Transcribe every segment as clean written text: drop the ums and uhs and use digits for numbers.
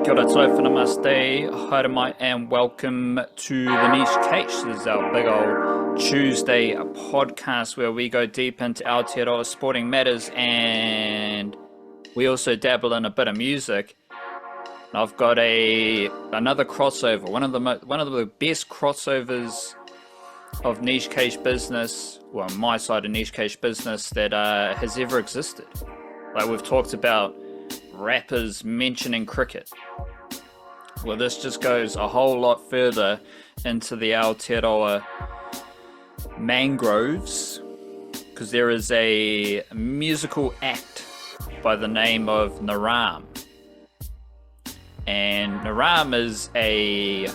Kia ora tō namaste, haere mai, and welcome to the Niche Case. This is our big old Tuesday podcast where we go deep into Aotearoa sporting matters and we also dabble in a bit of music. And I've got another crossover, one of the best crossovers of Niche Case business, well, my side of Niche Case business that has ever existed. Like we've talked about rappers mentioning cricket. Well, this just goes a whole lot further into the Aotearoa mangroves, because there is a musical act by the name of Naram. And Naram is a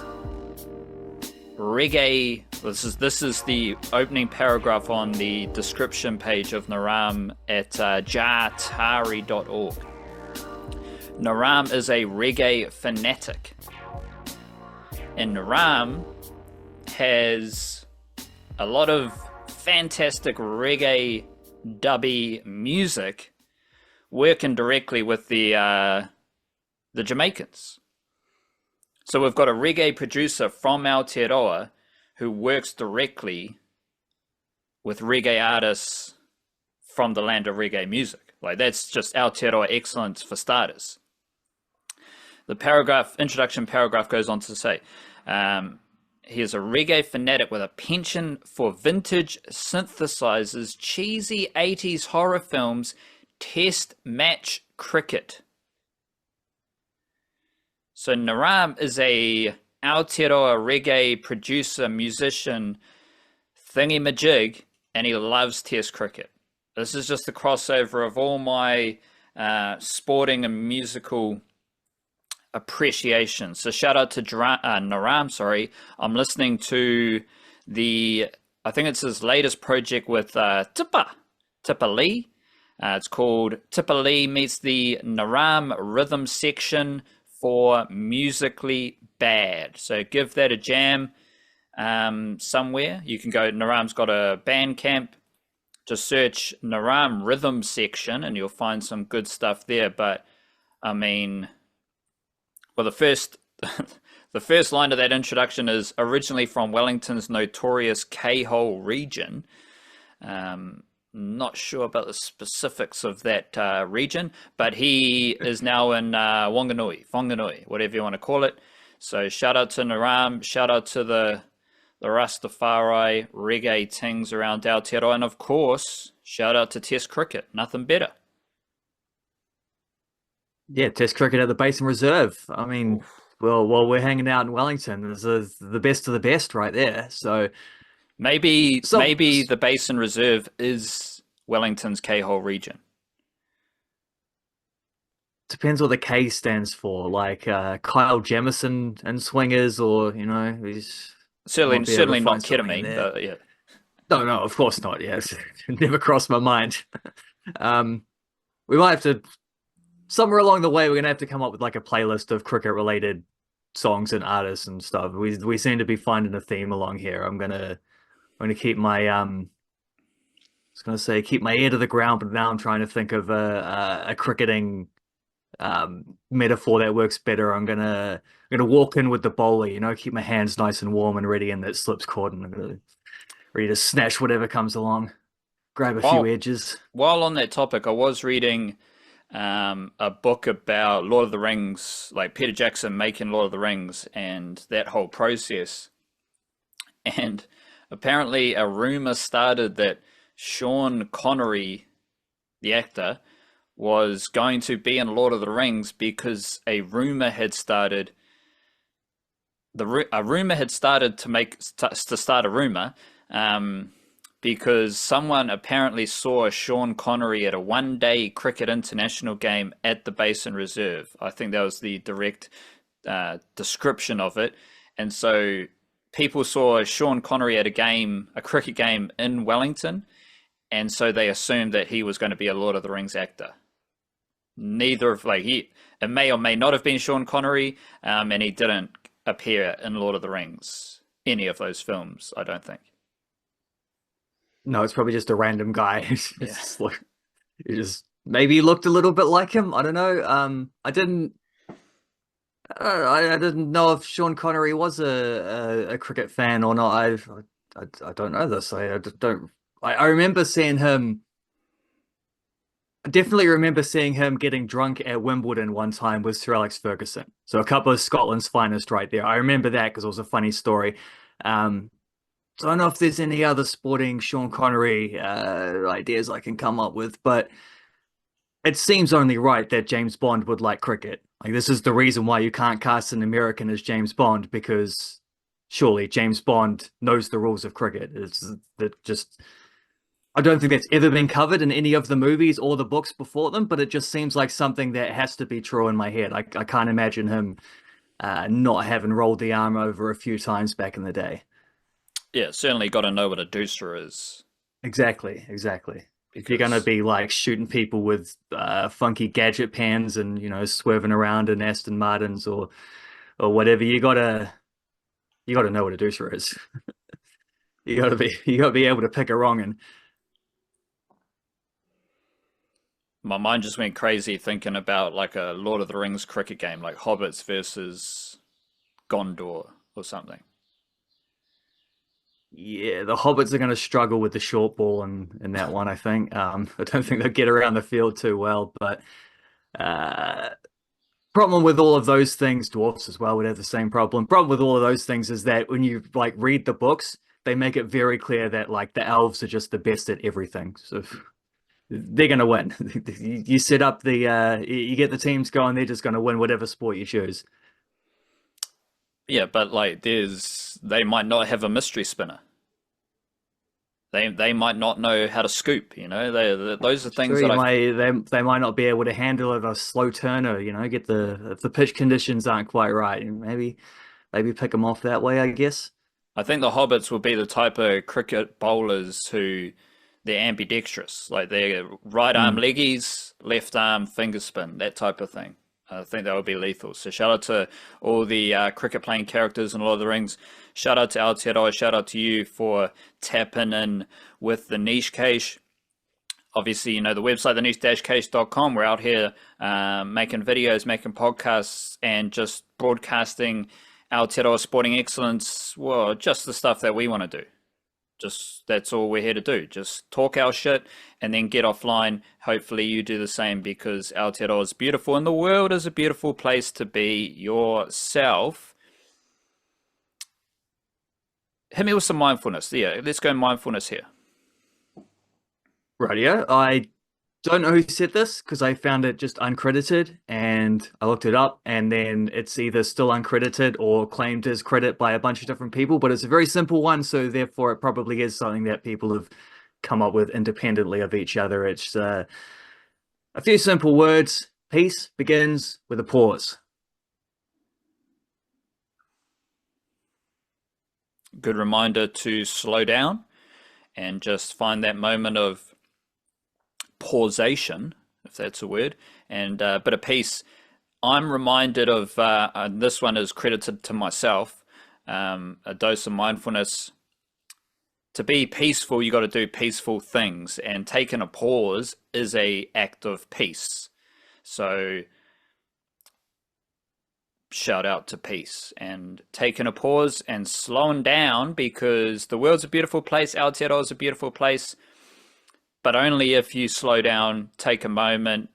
reggae. This is the opening paragraph on the description page of Naram at jatari.org. Naram is a reggae fanatic, and Naram has a lot of fantastic reggae dubby music working directly with the Jamaicans. So we've got a reggae producer from Aotearoa who works directly with reggae artists from the land of reggae music. Like, that's just Aotearoa excellence for starters. The introduction paragraph goes on to say, he is a reggae fanatic with a penchant for vintage synthesizers, cheesy 80s horror films, test match cricket. So Naram is a Aotearoa reggae producer, musician, thingy-majig, and he loves test cricket. This is just the crossover of all my sporting and musical appreciation. So shout out to Naram, I'm listening to I think it's his latest project with Tippa Lee. It's called Tippa Lee meets the Naram Rhythm Section for Musically Bad. So give that a jam somewhere. You can go, Naram's got a Bandcamp. Just search Naram Rhythm Section and you'll find some good stuff there. But I mean, well, the first line of that introduction is originally from Wellington's notorious K-hole region. Not sure about the specifics of that region, but he is now in Whanganui, whatever you want to call it. So shout out to Naram, shout out to the Rastafari reggae tings around Aotearoa, and of course, shout out to Test cricket. Nothing better. Yeah, Test cricket at the Basin Reserve. I mean, well, while we're hanging out in Wellington, there's the best of the best right there. So maybe the Basin Reserve is Wellington's K-hole region. Depends what the K stands for, like Kyle Jamison and Swingers, or he's certainly not ketamine. But yeah. No, of course not. Yes, never crossed my mind. We might have to. Somewhere along the way, we're gonna have to come up with like a playlist of cricket-related songs and artists and stuff. We seem to be finding a theme along here. I'm gonna keep my keep my ear to the ground, but now I'm trying to think of a cricketing metaphor that works better. I'm gonna walk in with the bowler, keep my hands nice and warm and ready in that slips cord, and I'm gonna ready to snatch whatever comes along, grab a few edges. While on that topic, I was reading a book about Lord of the Rings, like Peter Jackson making Lord of the Rings and that whole process. And apparently a rumor started that Sean Connery, the actor, was going to be in Lord of the Rings because a rumor had started. A rumor had started to start a rumor. Because someone apparently saw Sean Connery at a one-day cricket international game at the Basin Reserve. I think that was the direct description of it. And so people saw Sean Connery at a cricket game in Wellington, and so they assumed that he was going to be a Lord of the Rings actor. It may or may not have been Sean Connery, and he didn't appear in Lord of the Rings, any of those films, I don't think. No, it's probably just a random guy. Yeah. He just maybe looked a little bit like him. I don't know. I didn't I didn't know if Sean Connery was a cricket fan or not. I don't know this. I just don't. I remember seeing him. I definitely remember seeing him getting drunk at Wimbledon one time with Sir Alex Ferguson. So a couple of Scotland's finest right there. I remember that because it was a funny story. Um, so I don't know if there's any other sporting Sean Connery ideas I can come up with, but it seems only right that James Bond would like cricket. Like this is the reason why you can't cast an American as James Bond because surely James Bond knows the rules of cricket. It's that just I don't think that's ever been covered in any of the movies or the books before them, but it just seems like something that has to be true in my head. I can't imagine him not having rolled the arm over a few times back in the day. Yeah, certainly got to know what a deucer is Exactly, exactly. If you're gonna because be like shooting people with funky gadget pans and swerving around in Aston Martins or whatever, you gotta know what a deucer is. You gotta be able to pick a wrong and my mind just went crazy thinking about like a Lord of the Rings cricket game, like Hobbits versus Gondor or something. yeah, the Hobbits are gonna struggle with the short ball in that one, I think. I don't think they'll get around the field too well, but uh problem with all of those things, dwarfs as well would have the same problem. Problem with all of those things is that when you like read the books, they make it very clear that like the elves are just the best at everything. So they're gonna win. You set up you get the teams going, they're just gonna win whatever sport you choose. Yeah, but like they might not have a mystery spinner. They might not know how to scoop, those are things Sure, that you I might they might not be able to handle it a slow turner, get the if the pitch conditions aren't quite right, maybe pick them off that way, I guess. I think the Hobbits will be the type of cricket bowlers who they're ambidextrous, like they're right arm Mm. leggies, left arm finger spin, that type of thing. I think that would be lethal. So shout out to all the cricket playing characters in Lord of the Rings. Shout out to Aotearoa. Shout out to you for tapping in with the niche cache. Obviously, the website, theniche-cache.com. We're out here making videos, making podcasts, and just broadcasting Aotearoa sporting excellence. Well, just the stuff that we want to do. Just that's all we're here to do. Just talk our shit and then get offline. Hopefully you do the same because Aotearoa is beautiful and the world is a beautiful place to be yourself. Hit me with some mindfulness. Yeah, let's go mindfulness here. Rightio. I don't know who said this because I found it just uncredited and I looked it up and then it's either still uncredited or claimed as credit by a bunch of different people, but it's a very simple one, so therefore it probably is something that people have come up with independently of each other. It's a few simple words. Peace begins with a pause. Good reminder to slow down and just find that moment of pausation, if that's a word, and a bit of peace. I'm reminded of this one is credited to myself. A dose of mindfulness. To be peaceful, you got to do peaceful things, and taking a pause is a act of peace. So shout out to peace and taking a pause and slowing down because the world's a beautiful place. Aotearoa is a beautiful place, but only if you slow down, take a moment,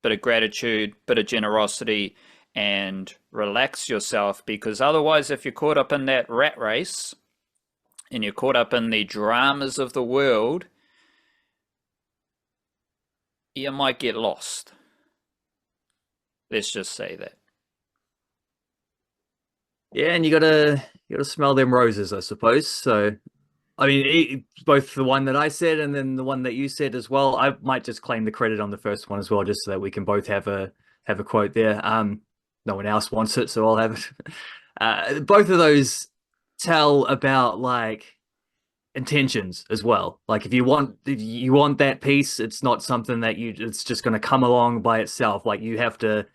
bit of gratitude, bit of generosity, and relax yourself. Because otherwise, if you're caught up in that rat race and you're caught up in the dramas of the world, you might get lost. Let's just say that. Yeah, and you gotta smell them roses, I suppose. So I mean, both the one that I said and then the one that you said as well. I might just claim the credit on the first one as well, just so that we can both have a quote there. No one else wants it, so I'll have it. Both of those tell about like intentions as well. Like if you want that piece, it's not something that it's just going to come along by itself. Like you have to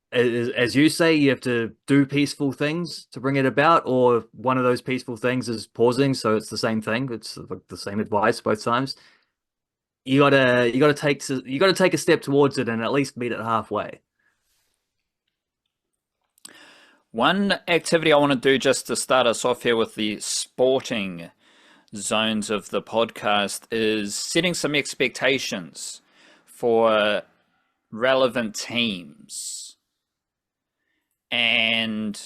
as you say, you have to do peaceful things to bring it about, or one of those peaceful things is pausing, so it's the same thing. It's like the same advice both times. You gotta take a step towards it and at least meet it halfway. One activity I want to do just to start us off here with the sporting zones of the podcast is setting some expectations for relevant teams. And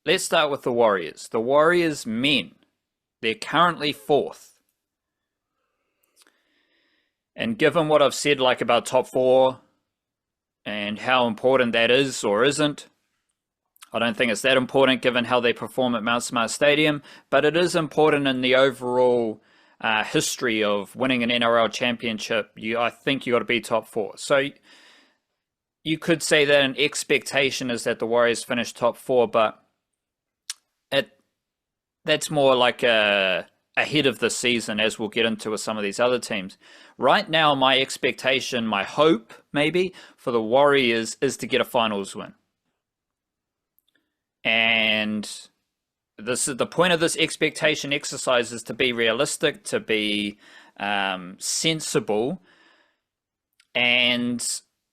let's start with the Warriors. The Warriors men, they're currently fourth. And given what I've said like about top four and how important that is or isn't, I don't think it's that important given how they perform at Mount Smart Stadium, but it is important in the overall history of winning an NRL championship. I think you got to be top four. So you could say that an expectation is that the Warriors finish top four, but that's more like ahead of the season, as we'll get into with some of these other teams. Right now, my expectation, my hope maybe for the Warriors is to get a finals win. And this is the point of this expectation exercise, is to be realistic, to be sensible. And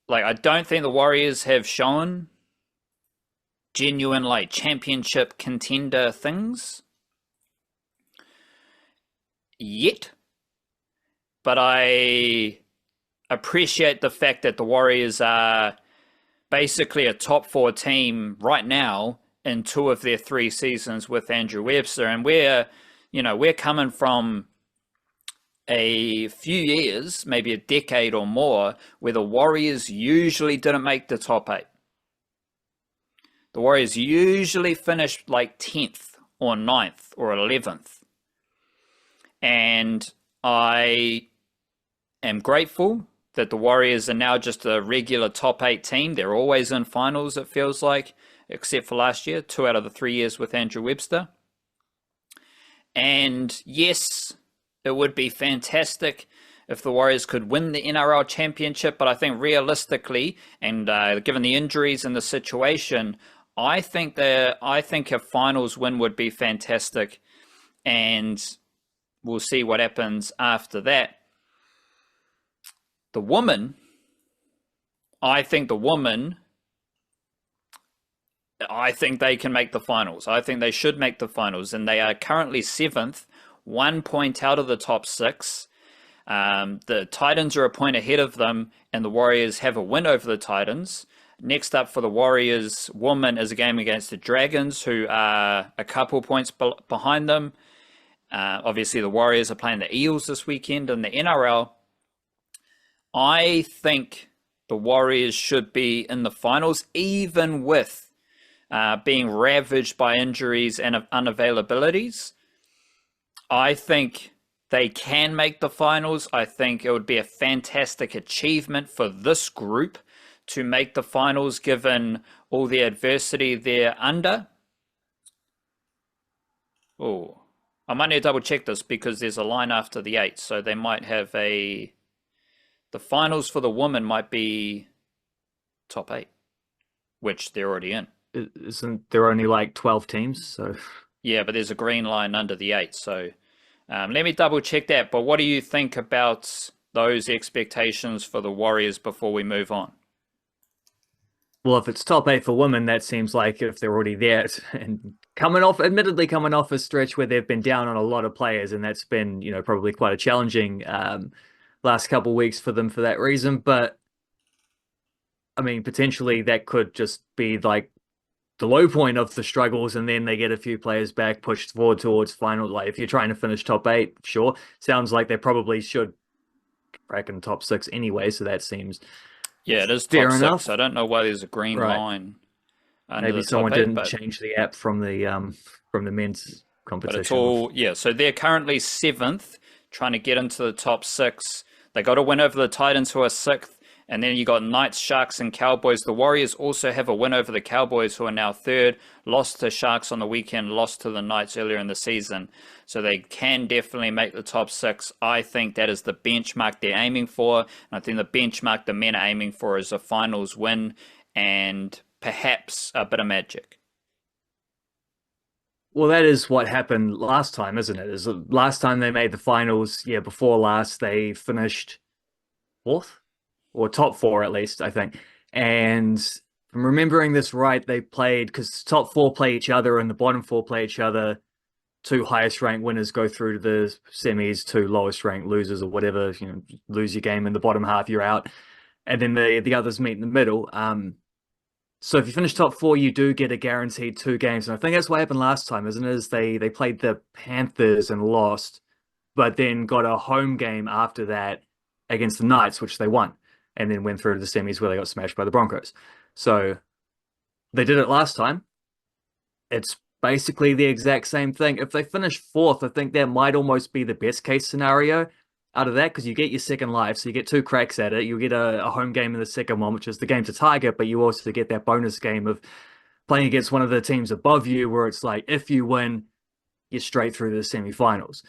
like, I don't think the Warriors have shown genuine like championship contender things yet, but I appreciate the fact that the Warriors are basically a top four team right now in two of their three seasons with Andrew Webster, and we're coming from a few years, maybe a decade or more, where the Warriors usually didn't make the top eight. The Warriors usually finished like 10th or 9th or 11th. And I am grateful that the Warriors are now just a regular top 8 team. They're always in finals, it feels like, except for last year, 2 out of the 3 years with Andrew Webster. And yes, it would be fantastic if the Warriors could win the NRL championship, but I think realistically, and given the injuries and the situation, I think a finals win would be fantastic, and we'll see what happens after that. I think they can make the finals. I think they should make the finals, and they are currently 7th, 1 point out of the top 6. The Titans are a point ahead of them, and the Warriors have a win over the Titans. Next up for the Warriors women is a game against the Dragons, who are a couple points behind them. Obviously, the Warriors are playing the Eels this weekend in the NRL. I think the Warriors should be in the finals, even with being ravaged by injuries and unavailabilities. I think they can make the finals. I think it would be a fantastic achievement for this group to make the finals, given all the adversity they're under. Oh, I might need to double check this because there's a line after the 8, so they might have the finals for the women might be top 8, which they're already in. Isn't there only like 12 teams? So yeah, but there's a green line under the 8, so let me double check that. But what do you think about those expectations for the Warriors before we move on? Well, if it's top 8 for women, that seems like if they're already there and admittedly coming off a stretch where they've been down on a lot of players, and that's been, probably quite a challenging last couple of weeks for them for that reason. But I mean, potentially that could just be like the low point of the struggles, and then they get a few players back, pushed forward towards final. Like, if you're trying to finish top 8, sure. Sounds like they probably should crack in top 6 anyway, so that seems... Yeah, it is fair top enough. 6. I don't know why there's a green line under Maybe the someone top 8, didn't change the app from the men's competition. But it's all, yeah, so they're currently 7th, trying to get into the top 6. They got a win over the Titans, who are 6th, and then you got Knights, Sharks, and Cowboys. The Warriors also have a win over the Cowboys, who are now 3rd, lost to Sharks on the weekend, lost to the Knights earlier in the season. So they can definitely make the top 6. I think that is the benchmark they're aiming for. And I think the benchmark the men are aiming for is a finals win and perhaps a bit of magic. Well, that is what happened last time, isn't it? Is last time they made the finals, before last, they finished 4th or top 4 at least, I think. And I'm remembering this right, they played because top four play each other and the bottom four play each other. Two highest ranked winners go through to the semis, two lowest ranked losers or whatever. Lose your game in the bottom half, you're out, and then the others meet in the middle. So if you finish top four, you do get a guaranteed two games, and I think that's what happened last time, isn't it? Is they played the Panthers and lost, but then got a home game after that against the Knights, which they won, and then went through to the semis where they got smashed by the Broncos. So they did it last time. It's basically the exact same thing. If they finish fourth, I think that might almost be the best case scenario out of that, because you get your second life, so you get two cracks at it. You get a home game in the second one, which is the game to target, but you also get that bonus game of playing against one of the teams above you, where it's like, if you win, you're straight through to the semi-finals.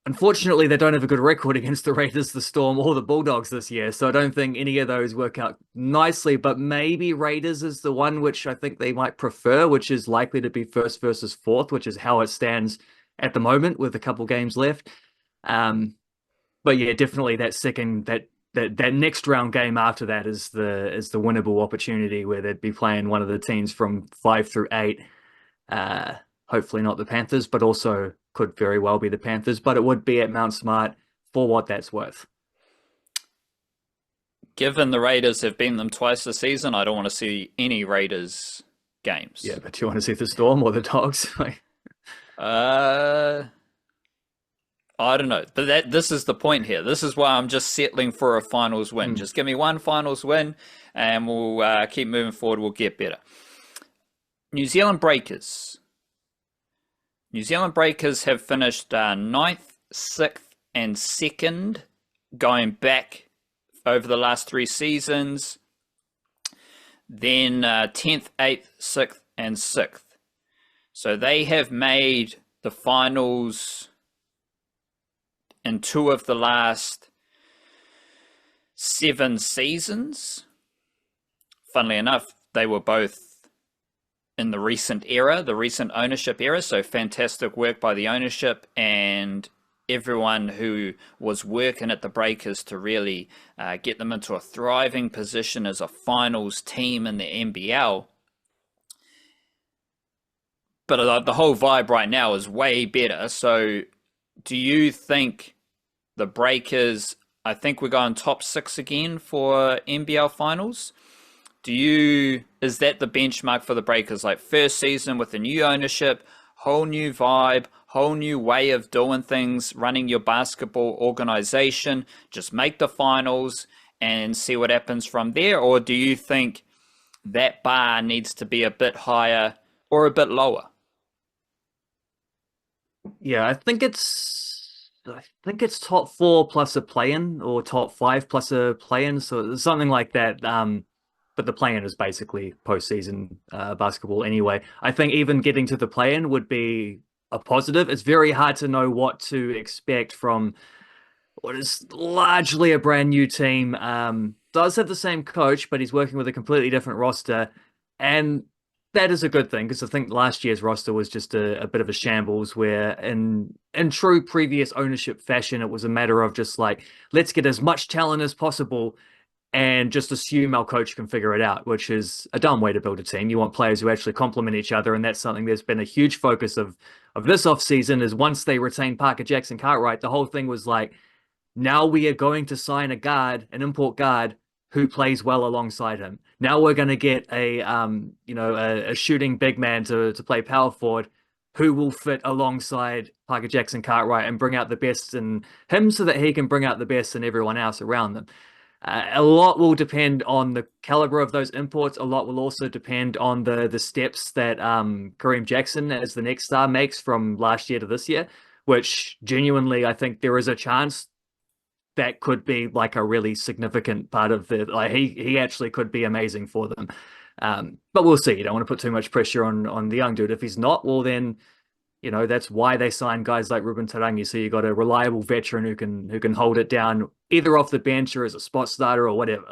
Unfortunately, they don't have a good record against the Raiders, the Storm, or the Bulldogs this year, so I don't think any of those work out nicely, but maybe Raiders is the one which I think they might prefer, which is likely to be first versus fourth, which is how it stands at the moment with a couple games left. But yeah, definitely that next round game after that is the winnable opportunity, where they'd be playing one of the teams from 5 through 8. Hopefully not the Panthers, but also could very well be the Panthers, but it would be at Mount Smart for what that's worth. Given the Raiders have beaten them twice this season, I don't want to see any Raiders games. Yeah, but do you want to see the Storm or the Dogs? I don't know, but this is the point here. This is why I'm just settling for a finals win. Just give me one finals win, and we'll keep moving forward. We'll get better. New Zealand Breakers. New Zealand Breakers have finished 9th, 6th, and 2nd, going back over the last 3 seasons. Then 10th, 8th, 6th, and 6th. So they have made the finals in 2 of the last 7 seasons. Funnily enough, they were both in the recent era, the recent ownership era. So fantastic work by the ownership and everyone who was working at the Breakers to really get them into a thriving position as a finals team in the NBL. But the whole vibe right now is way better. So do you think the Breakers, I think we're going top 6 again for NBL finals? Is that the benchmark for the Breakers? Like, first season with a new ownership, whole new vibe, whole new way of doing things, running your basketball organization, just make the finals and see what happens from there? Or do you think that bar needs to be a bit higher or a bit lower? Yeah, I think it's top 4 plus a play-in, or top 5 plus a play-in, so something like that. But the play-in is basically postseason basketball anyway. I think even getting to the play-in would be a positive. It's very hard to know what to expect from what is largely a brand new team. Does have the same coach, but he's working with a completely different roster, and that is a good thing, because I think last year's roster was just a bit of a shambles, where in true previous ownership fashion, it was a matter of just like, let's get as much talent as possible and just assume our coach can figure it out, which is a dumb way to build a team. You want players who actually complement each other, and that's something that's been a huge focus of this offseason. Is once they retain Parker Jackson Cartwright, the whole thing was like, now we are going to sign an import guard who plays well alongside him. Now we're going to get a shooting big man to play power forward who will fit alongside Parker Jackson Cartwright and bring out the best in him, so that he can bring out the best in everyone else around them. A lot will depend on the caliber of those imports. A lot will also depend on the steps that Kareem Jackson as the next star makes from last year to this year, which genuinely I think there is a chance that could be like a really significant part of he actually could be amazing for them. But we'll see. You don't want to put too much pressure on the young dude. If he's not, well then, that's why they sign guys like Ruben Tarangi. So you got a reliable veteran who can hold it down either off the bench or as a spot starter or whatever.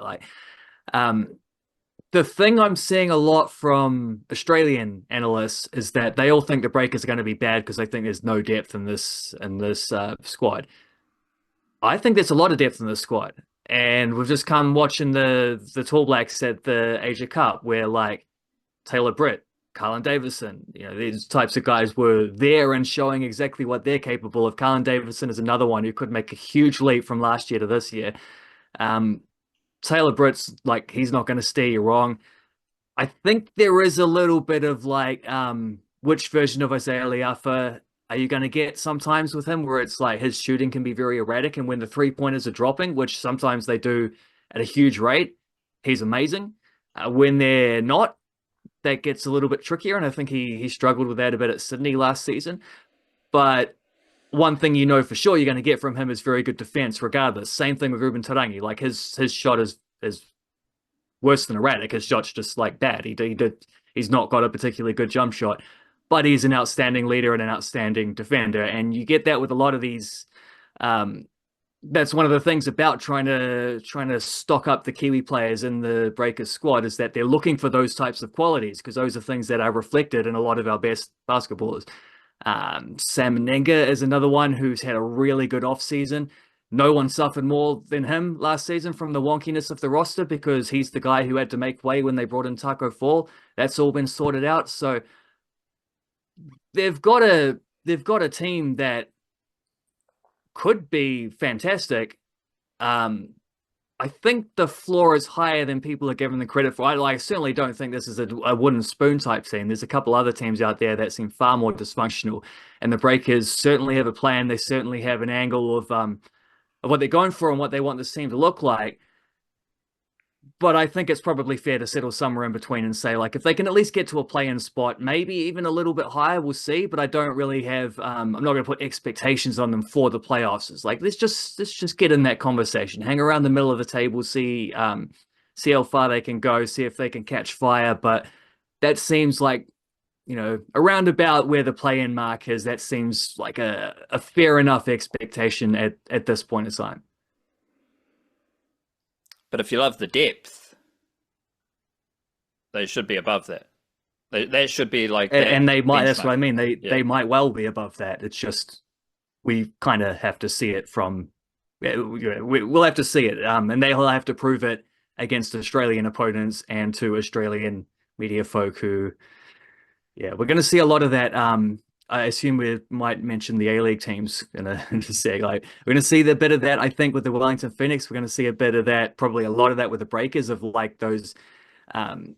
The thing I'm seeing a lot from Australian analysts is that they all think the Breakers are going to be bad because they think there's no depth in this squad. I think there's a lot of depth in this squad, And we've just come watching the Tall Blacks at the Asia Cup, where like Taylor Britt, Carlin Davison, these types of guys were there and showing exactly what they're capable of. Carlin Davison is another one who could make a huge leap from last year to this year. Um, Taylor Britt's like, he's not going to steer you wrong. I think there is a little bit of like, which version of Isaiah Liafa are you going to get sometimes with him, where it's like his shooting can be very erratic, and when the 3-pointers are dropping, which sometimes they do at a huge rate, he's amazing. When they're not, that gets a little bit trickier, and I think he struggled with that a bit at Sydney last season. But one thing you know for sure you're going to get from him is very good defense, regardless. Same thing with Ruben Tarangi. Like his shot is worse than erratic. His shot's just like bad. He's not got a particularly good jump shot, but he's an outstanding leader and an outstanding defender. And you get that with a lot of these. That's one of the things about trying to stock up the Kiwi players in the Breakers squad, is that they're looking for those types of qualities, because those are things that are reflected in a lot of our best basketballers. Sam Menenga is another one who's had a really good off season. No one suffered more than him last season from the wonkiness of the roster, because he's the guy who had to make way when they brought in Taco Fall. That's all been sorted out. So they've got a team that could be fantastic. I think the floor is higher than people are giving the credit for. I certainly don't think this is a wooden spoon type team. There's a couple other teams out there that seem far more dysfunctional, and the Breakers certainly have a plan. They certainly have an angle of what they're going for and what they want this team to look like. But I think it's probably fair to settle somewhere in between and say, like, if they can at least get to a play-in spot, maybe even a little bit higher, we'll see. But I don't really have, I'm not going to put expectations on them for the playoffs. It's like, let's just get in that conversation, hang around the middle of the table, see how far they can go, see if they can catch fire. But that seems like, around about where the play-in mark is, that seems like a fair enough expectation at this point in time. But if you love the depth, they should be above that. They should be like that. And they might, benchmark. that's what I mean. They might well be above that. It's just, we kind of have to see it from, we'll have to see it. And they'll have to prove it against Australian opponents and to Australian media folk who, we're going to see a lot of that. I assume we might mention the A-League teams in a sec. Like, we're going to see a bit of that, I think, with the Wellington Phoenix. We're going to see a bit of that, probably a lot of that with the Breakers, of like those. I'm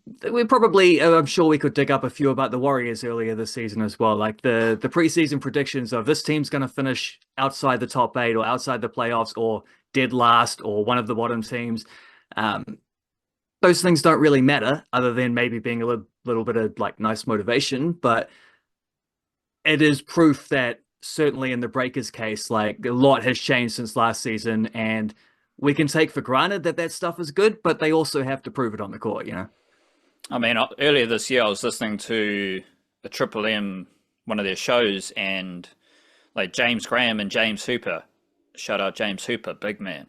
sure we could dig up a few about the Warriors earlier this season as well. Like the preseason predictions of this team's going to finish outside the top 8 or outside the playoffs or dead last or one of the bottom teams. Those things don't really matter, other than maybe being a little bit of like nice motivation, but it is proof that certainly in the Breakers case, like a lot has changed since last season, and we can take for granted that stuff is good, but they also have to prove it on the court, I mean, earlier this year, I was listening to a Triple M, one of their shows, and like James Graham and James Hooper, shout out James Hooper, big man,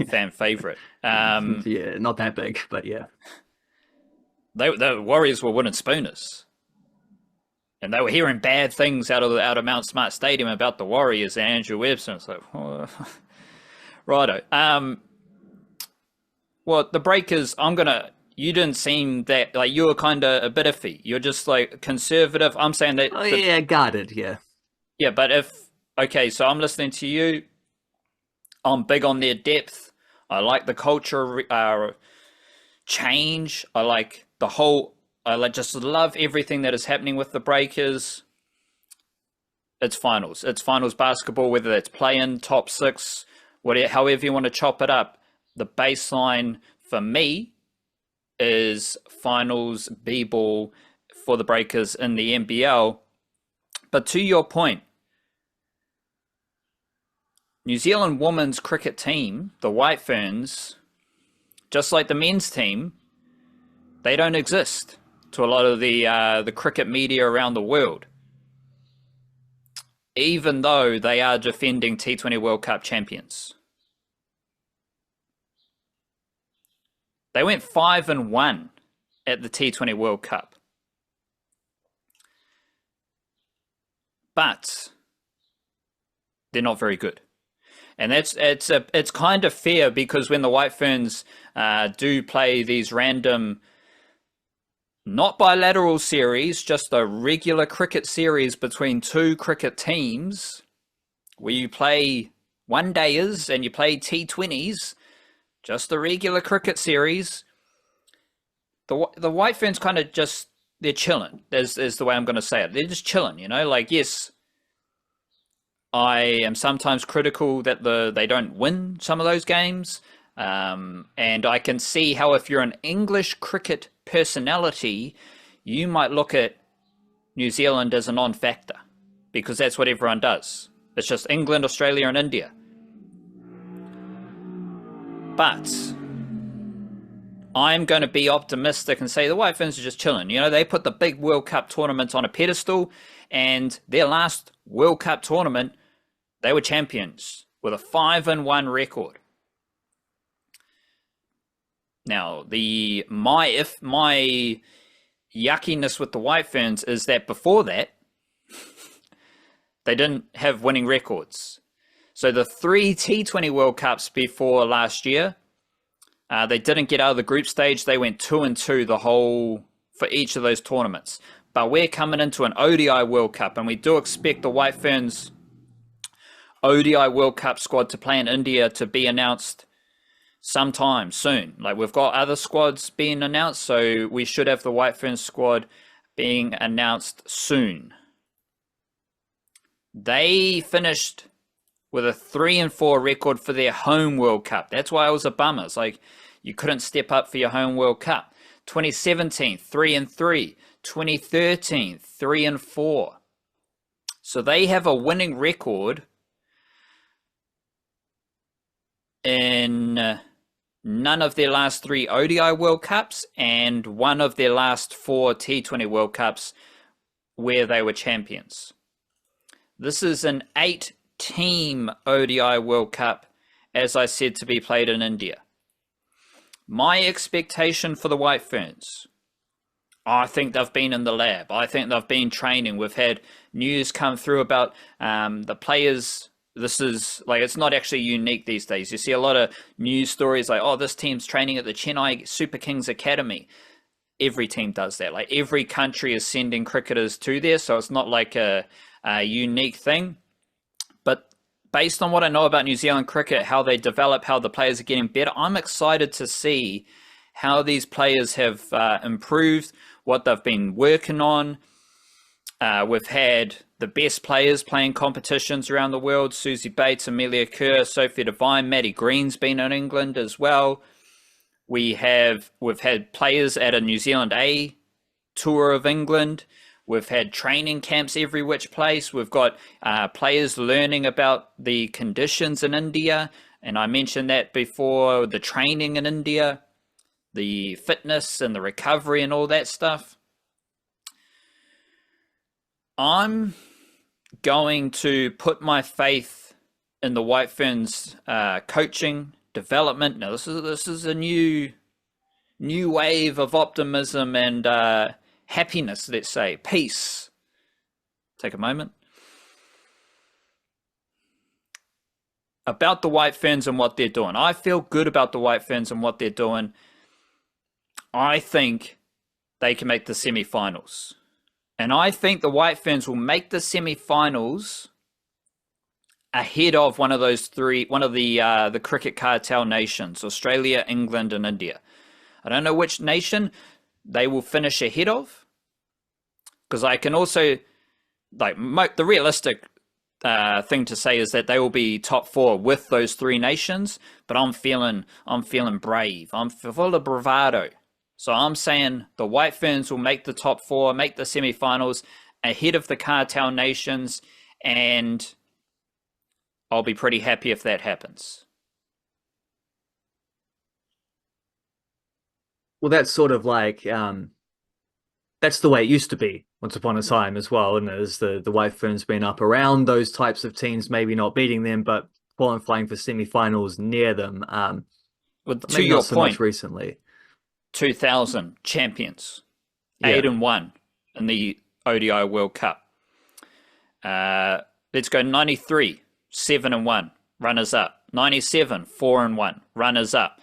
fan favorite. Yeah, not that big, but yeah. The Warriors were winning spooners. And they were hearing bad things out of Mount Smart Stadium about the Warriors and Andrew Webster. It's like, oh, righto. Well, the Breakers, you didn't seem that, like, you were kind of a bit iffy. You're just like conservative. I'm saying that. Oh, yeah, guarded, yeah. Yeah, but okay, so I'm listening to you. I'm big on their depth. I like the culture change. I like the whole. I just love everything that is happening with the Breakers. It's finals. It's finals basketball, whether that's play-in, top 6, however you want to chop it up. The baseline for me is finals B-ball for the Breakers in the NBL. But to your point, New Zealand women's cricket team, the White Ferns, just like the men's team, they don't exist to a lot of the cricket media around the world, even though they are defending T20 World Cup champions. They went 5-1 at the T20 World Cup. But they're not very good. And it's kind of fair, because when the White Ferns do play these random, not bilateral series, just a regular cricket series between two cricket teams, where you play one dayers and you play T20s, just a regular cricket series, the White Ferns kind of just, they're chilling, is the way I'm going to say it. They're just chilling, like, yes, I am sometimes critical that they don't win some of those games. And I can see how, if you're an English cricket personality, you might look at New Zealand as a non-factor, because that's what everyone does. It's just England, Australia, and India. But I'm going to be optimistic and say the White Ferns are just chilling. They put the big World Cup tournament on a pedestal, and their last World Cup tournament, they were champions with a 5-1 record. Now, my yuckiness with the White Ferns is that before that, they didn't have winning records. So the 3 T20 World Cups before last year, they didn't get out of the group stage. They went 2-2 for each of those tournaments. But we're coming into an ODI World Cup, and we do expect the White Ferns ODI World Cup squad to play in India to be announced sometime soon. Like, we've got other squads being announced, so we should have the White Ferns squad being announced soon. They finished with a 3-4 record for their home World Cup. That's why it was a bummer. It's like, you couldn't step up for your home World Cup. 2017, 3-3. 2013, 3-4. So they have a winning record in none of their last 3 ODI World Cups and one of their last 4 T20 World Cups where they were champions. This is an 8-team ODI World Cup, as I said, to be played in India. My expectation for the White Ferns, I think they've been in the lab. I think they've been training. We've had news come through about the players. This is like, it's not actually unique these days. You see a lot of news stories like, oh, this team's training at the Chennai Super Kings Academy. Every team does that. Like, every country is sending cricketers to there, so it's not like a unique thing. But based on what I know about New Zealand cricket, how they develop, how the players are getting better, I'm excited to see how these players have improved, what they've been working on. We've had the best players playing competitions around the world: Susie Bates, Amelia Kerr, Sophia Devine, Maddie Green's been in England as well. We've had players at a New Zealand A tour of England. We've had training camps every which place. We've got players learning about the conditions in India, and I mentioned that before, the training in India, the fitness and the recovery and all that stuff. I'm going to put my faith in the White Ferns coaching development. Now, this is a new wave of optimism and happiness, let's say, peace. Take a moment. About the White Ferns and what they're doing. I feel good about the White Ferns and what they're doing. I think they can make the semi-finals. And I think the White Ferns will make the semi-finals ahead of one of the cricket cartel nations, Australia, England, and India. I don't know which nation they will finish ahead of, because I can also, the realistic thing to say is that they will be top 4 with those 3 nations. But I'm feeling brave. I'm full of bravado. So I'm saying the White Ferns will make the top 4, make the semi-finals ahead of the cartel nations, and I'll be pretty happy if that happens. Well, that's sort of like, that's the way it used to be once upon a time as well. And as the White Ferns been up around those types of teams, maybe not beating them, but qualifying for semi-finals near them. Well, to your so point, much recently. 2000 champions, 8-1 in the ODI World Cup. Let's go 93, 7-1. runners up. 97, 4-1, runners up.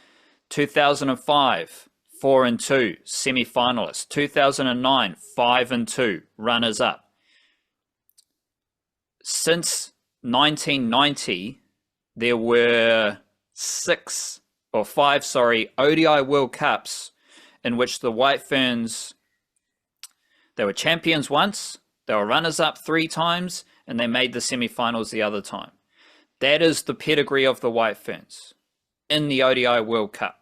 2005, 4-2, semi-finalists. 2009, 5-2, runners up. Since 1990, there were five ODI World Cups in which the White Ferns, they were champions once, they were runners-up 3 times, and they made the semi-finals the other time. That is the pedigree of the White Ferns in the ODI World Cup.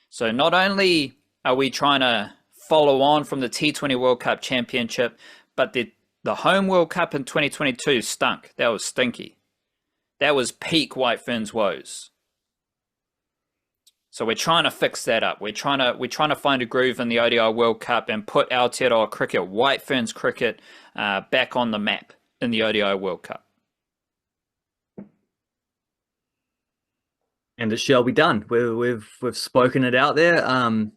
So not only are we trying to follow on from the T20 World Cup Championship, but the home World Cup in 2022 stunk. That was stinky. That was peak White Ferns woes. So we're trying to fix that up. We're trying to find a groove in the ODI World Cup and put Aotearoa cricket, White Ferns cricket, back on the map in the ODI World Cup. And it shall be done. We've spoken it out there. I'm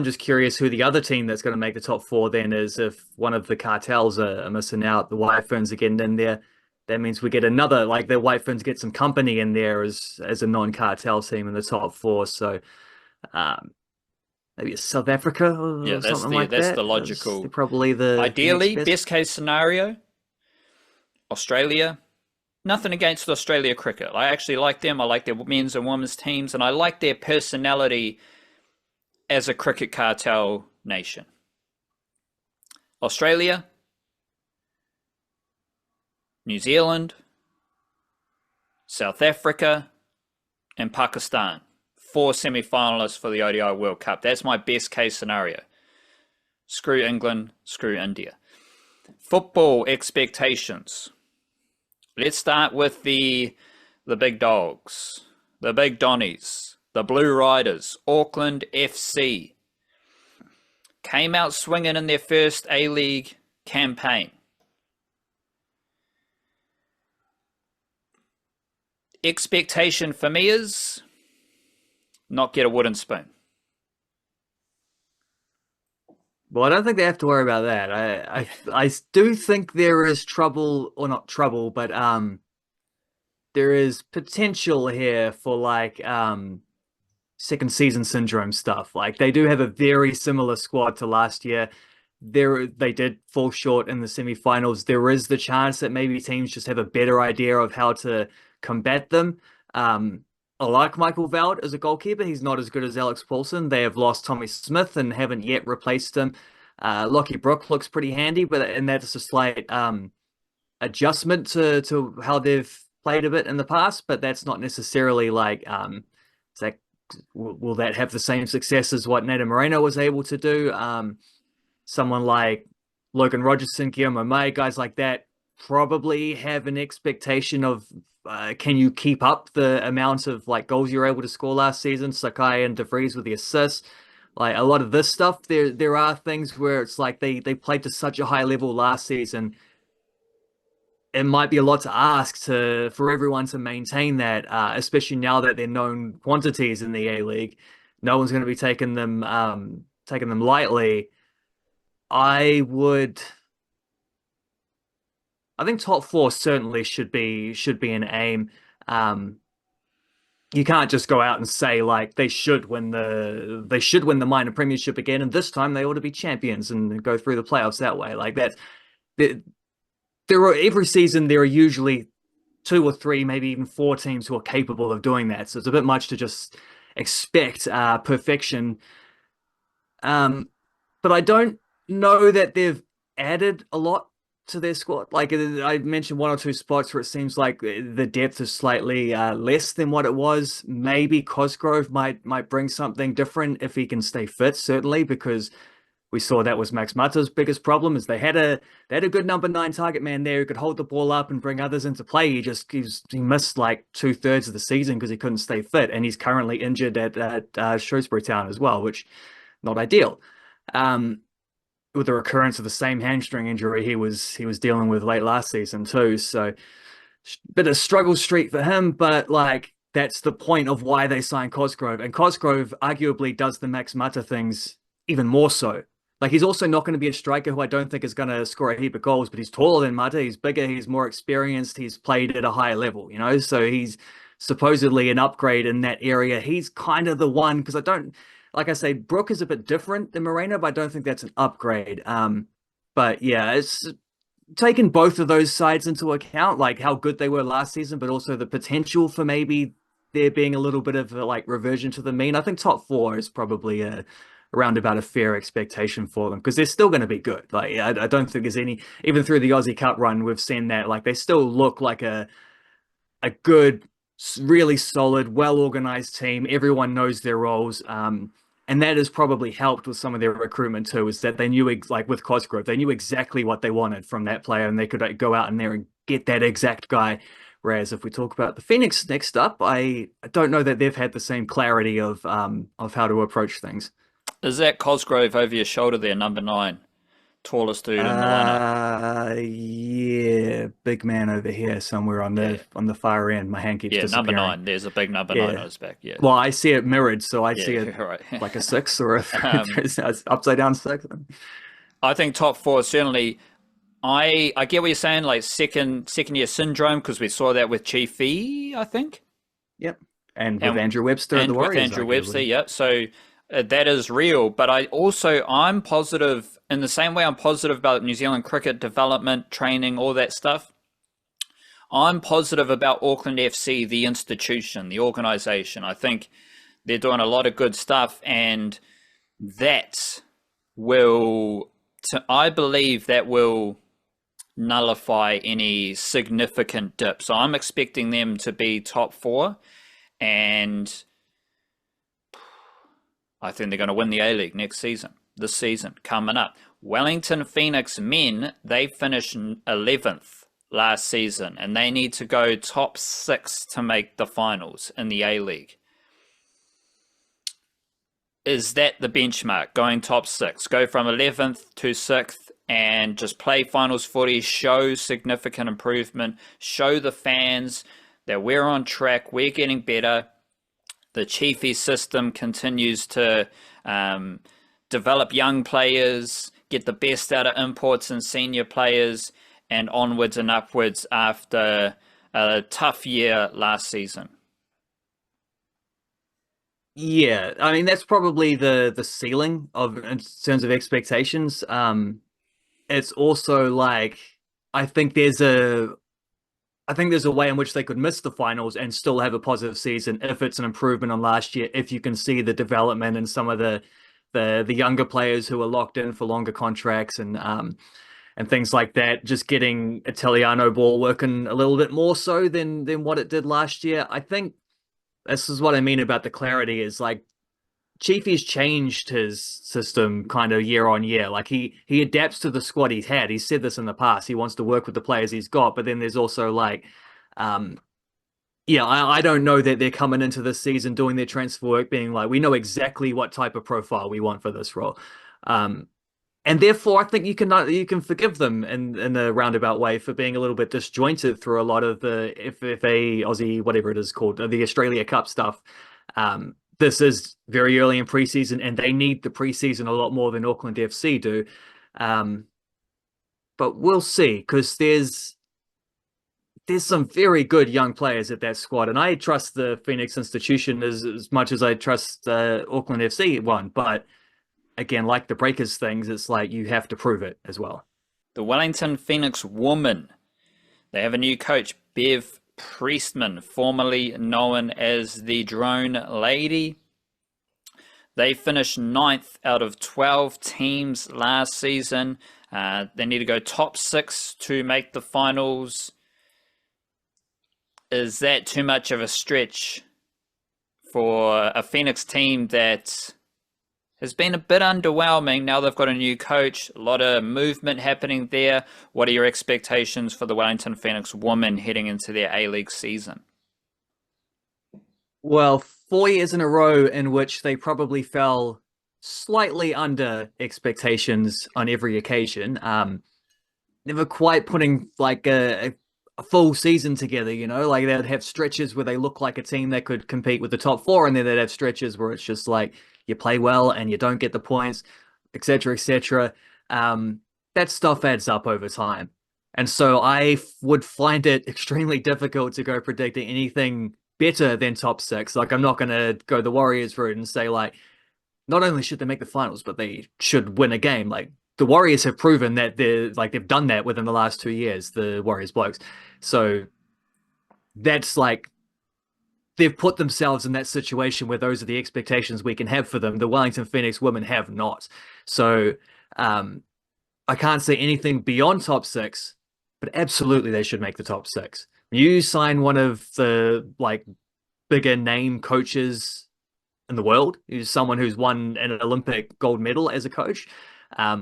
just curious who the other team that's going to make the top 4 then is. If one of the cartels are missing out, the White Ferns are getting in there. That means we get another, like the White Ferns get some company in there as a non-cartel team in the top 4. So maybe it's South Africa or something like that. That's the logical. That's probably the ideally best case scenario. Australia. Nothing against Australia cricket. I actually like them. I like their men's and women's teams, and I like their personality as a cricket cartel nation. Australia, New Zealand, South Africa, and Pakistan. 4 semi-finalists for the ODI World Cup. That's my best case scenario. Screw England, screw India. Football expectations. Let's start with the big dogs, the big Donnies, the Blue Riders, Auckland FC. Came out swinging in their first A-League campaign. Expectation for me is not get a wooden spoon. Well, I don't think they have to worry about that. I do think there is trouble, or not trouble, but there is potential here for like second season syndrome stuff. Like they do have a very similar squad to last year. They did fall short in the semi-finals. There is the chance that maybe teams just have a better idea of how to combat them. I like Michael Veld as a goalkeeper. He's not as good as Alex Paulsen. They have lost Tommy Smith and haven't yet replaced him. Lockie Brook looks pretty handy, and that's a slight adjustment to how they've played a bit in the past, but that's not necessarily like will that have the same success as what Nader Moreno was able to do? Someone like Logan Rogerson, Guillermo May, guys like that probably have an expectation of can you keep up the amount of like goals you were able to score last season? Sakai and De Vries with the assists. Like a lot of this stuff, there are things where it's like they played to such a high level last season. It might be a lot to ask for everyone to maintain that, especially now that they're known quantities in the A-League. No one's going to be taking them lightly. I think top 4 certainly should be an aim. You can't just go out and say like they should win the minor premiership again, and this time they ought to be champions and go through the playoffs that way. Like that, every season there are usually 2 or 3, maybe even 4 teams who are capable of doing that. So it's a bit much to just expect perfection. But I don't know that they've added a lot to their squad. Like I mentioned 1 or 2 spots where it seems like the depth is slightly less than what it was. Maybe Cosgrove might bring something different if he can stay fit, certainly, because we saw that was Max Mata's biggest problem, is they had a good number 9 target man there who could hold the ball up and bring others into play. He missed like 2/3 of the season because he couldn't stay fit, and he's currently injured at Shrewsbury Town as well, which not ideal. With the recurrence of the same hamstring injury he was dealing with late last season too. So bit of struggle street for him, but like that's the point of why they signed Cosgrove. And Cosgrove arguably does the Max Mata things even more so. Like he's also not going to be a striker who I don't think is going to score a heap of goals, but he's taller than Mata, he's bigger, he's more experienced, he's played at a higher level, you know? So he's supposedly an upgrade in that area. He's kind of the one because I don't like I say, Brook is a bit different than Moreno, but I don't think that's an upgrade. But yeah, it's taking both of those sides into account, like how good they were last season, but also the potential for maybe there being a little bit of a, like reversion to the mean. I think top four is probably around about a fair expectation for them because they're still going to be good. Like I don't think there's any, even through the Aussie Cup run, we've seen that like they still look like a good, really solid, well organized team. Everyone knows their roles. And that has probably helped with some of their recruitment too, is that they knew, like with Cosgrove, they knew exactly what they wanted from that player and they could like, go out in there and get that exact guy. Whereas if we talk about the Phoenix next up, I don't know that they've had the same clarity of how to approach things. Is that Cosgrove over your shoulder there, number 9? Tallest dude in the lineup. Yeah, big man over here somewhere Yeah. on the far end. My hand keeps Yeah, number disappearing. 9. There's a big number 9 on Yeah. his back. Yeah. Well, I see it mirrored, so I see Yeah, it right. like a six or a um, upside down six. I think top 4 certainly. I get what you're saying, like second year syndrome, because we saw that with Chief I think. Yep. And with And Andrew Webster and the with Warriors, Andrew Webster, arguably. yeah. So that is real. But I'm positive in the same way I'm positive about New Zealand cricket development, training, all that stuff. I'm positive about Auckland FC, the institution, the organisation. I think they're doing a lot of good stuff, and that will, I believe that will nullify any significant dip. So I'm expecting them to be top 4, and I think they're going to win the A-League this season, coming up. Wellington Phoenix men, they finished 11th last season, and they need to go top 6 to make the finals in the A-League. Is that the benchmark, going top 6? Go from 11th to 6th and just play finals footy, show significant improvement, show the fans that we're on track, we're getting better. The Chiefy system continues to develop young players, get the best out of imports and senior players, and onwards and upwards after a tough year last season. Yeah, I mean that's probably the ceiling of in terms of expectations. It's also like I think there's a I think there's a way in which they could miss the finals and still have a positive season if it's an improvement on last year, if you can see the development in some of the younger players who are locked in for longer contracts and things like that, just getting Italiano ball working a little bit more so than what it did last year. I think this is what I mean about the clarity is like Chiefy's changed his system kind of year on year. Like he adapts to the squad he's had. He's said this in the past. He wants to work with the players he's got, but then there's also like um yeah, I don't know that they're coming into this season doing their transfer work being like, we know exactly what type of profile we want for this role. Um and therefore I think you can forgive them in a roundabout way for being a little bit disjointed through a lot of the FFA Aussie, whatever it is called, the Australia Cup stuff. This is very early in preseason, and they need the preseason a lot more than Auckland FC do. Um, but we'll see because there's some very good young players at that squad, and I trust the Phoenix institution as much as I trust Auckland FC one. But again, like the Breakers things, it's like you have to prove it as well. The Wellington Phoenix women, they have a new coach, Bev Priestman, formerly known as the Drone Lady. They finished 9th out of 12 teams last season. They need to go top 6 to make the finals. Is that too much of a stretch for a Phoenix team that has been a bit underwhelming? Now they've got a new coach, a lot of movement happening there. What are your expectations for the Wellington Phoenix women heading into their A-League season? Well, 4 years in a row in which they probably fell slightly under expectations on every occasion. Never quite putting like a full season together, you know, like they'd have stretches where they look like a team that could compete with the top 4, and then they'd have stretches where it's just like you play well and you don't get the points. etc., etc. That stuff adds up over time. And so would find it extremely difficult to go predicting anything better than top six. Like, I'm not going to go the Warriors route and say, like, not only should they make the finals, but they should win a game. Like, the Warriors have proven that they've done that within the last 2 years, the Warriors blokes. So that's like, they've put themselves in that situation where those are the expectations we can have for them. The Wellington Phoenix women have not. So I can't say anything beyond top six, but absolutely they should make the top six. You sign one of the like bigger name coaches in the world, who's someone who's won an Olympic gold medal as a coach.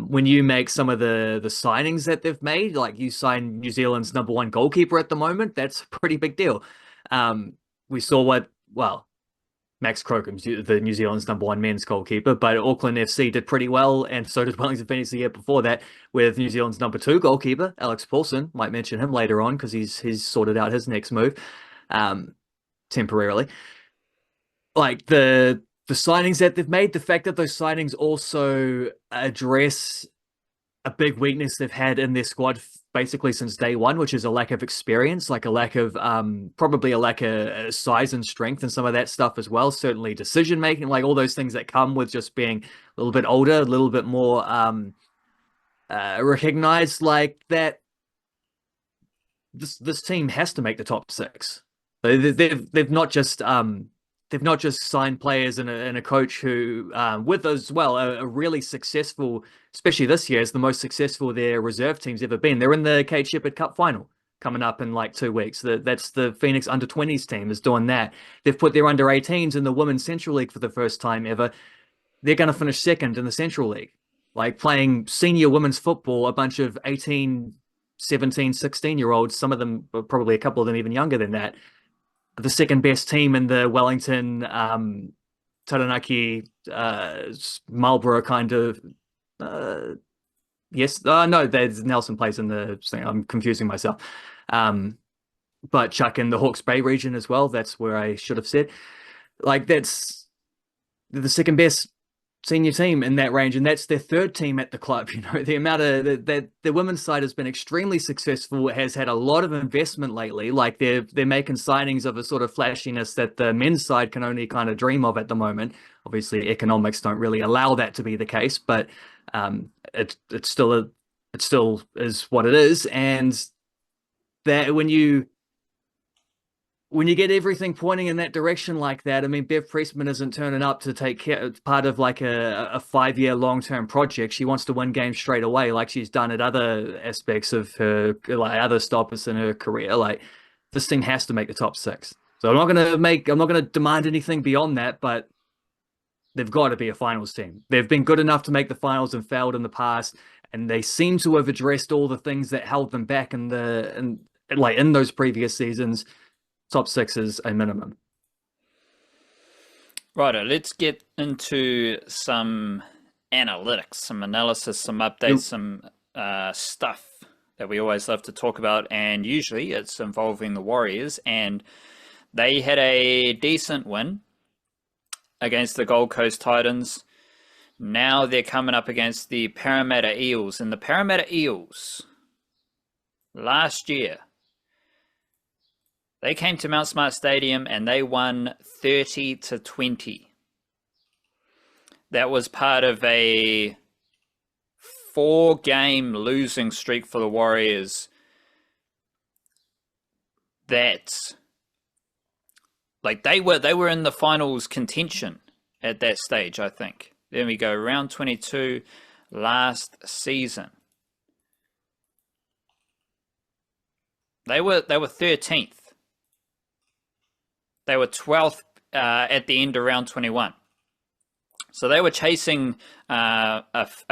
When you make some of the signings that they've made, like you sign New Zealand's #1 goalkeeper at the moment, that's a pretty big deal. We saw Max Crocom's the New Zealand's #1 men's goalkeeper, but Auckland FC did pretty well, and so did Wellington Phoenix the year before that with New Zealand's #2 goalkeeper, Alex Paulsen. Might mention him later on because he's sorted out his next move temporarily. Like the signings that they've made, the fact that those signings also address a big weakness they've had in their squad basically since day one, which is a lack of experience, like a lack of probably a lack of size and strength and some of that stuff as well. Certainly decision making, like all those things that come with just being a little bit older, a little bit more recognized. Like that, this team has to make the top six. They've not just signed players and a coach who, with as well, a really successful, especially this year, is the most successful their reserve team's ever been. They're in the Kate Shepherd Cup final coming up in like 2 weeks. That's the Phoenix under-20s team is doing that. They've put their under-18s in the Women's Central League for the first time ever. They're going to finish second in the Central League. Like playing senior women's football, a bunch of 18, 17, 16-year-olds, some of them, probably a couple of them even younger than that, the second best team in the Wellington, Taranaki, Marlborough kind of. Yes, no, there's Nelson plays in the thing. I'm confusing myself. But Chuck in the Hawke's Bay region as well. That's where I should have said. Like that's the second best senior team in that range, and that's their third team at the club. You know, the amount of that the women's side has been extremely successful, has had a lot of investment lately. Like they're making signings of a sort of flashiness that the men's side can only kind of dream of at the moment. Obviously, economics don't really allow that to be the case, but it still is what it is, and that when you get everything pointing in that direction like that, I mean, Bev Priestman isn't turning up to take care, part of like a 5-year long-term project. She wants to win games straight away, like she's done at other aspects of her, like other stoppers in her career. Like this team has to make the top six. So I'm not going to demand anything beyond that, but they've got to be a finals team. They've been good enough to make the finals and failed in the past, and they seem to have addressed all the things that held them back in those previous seasons. Top six is a minimum. Righto, let's get into some analytics, some analysis, some updates, some stuff that we always love to talk about, and usually it's involving the Warriors, and they had a decent win against the Gold Coast Titans. Now they're coming up against the Parramatta Eels, and the Parramatta Eels last year, they came to Mount Smart Stadium and they won 30-20. That was part of a 4-game losing streak for the Warriors. That, like, they were in the finals contention at that stage, I think. There we go, round 22 last season. They were 13th. They were 12th at the end of round 21. So they were chasing a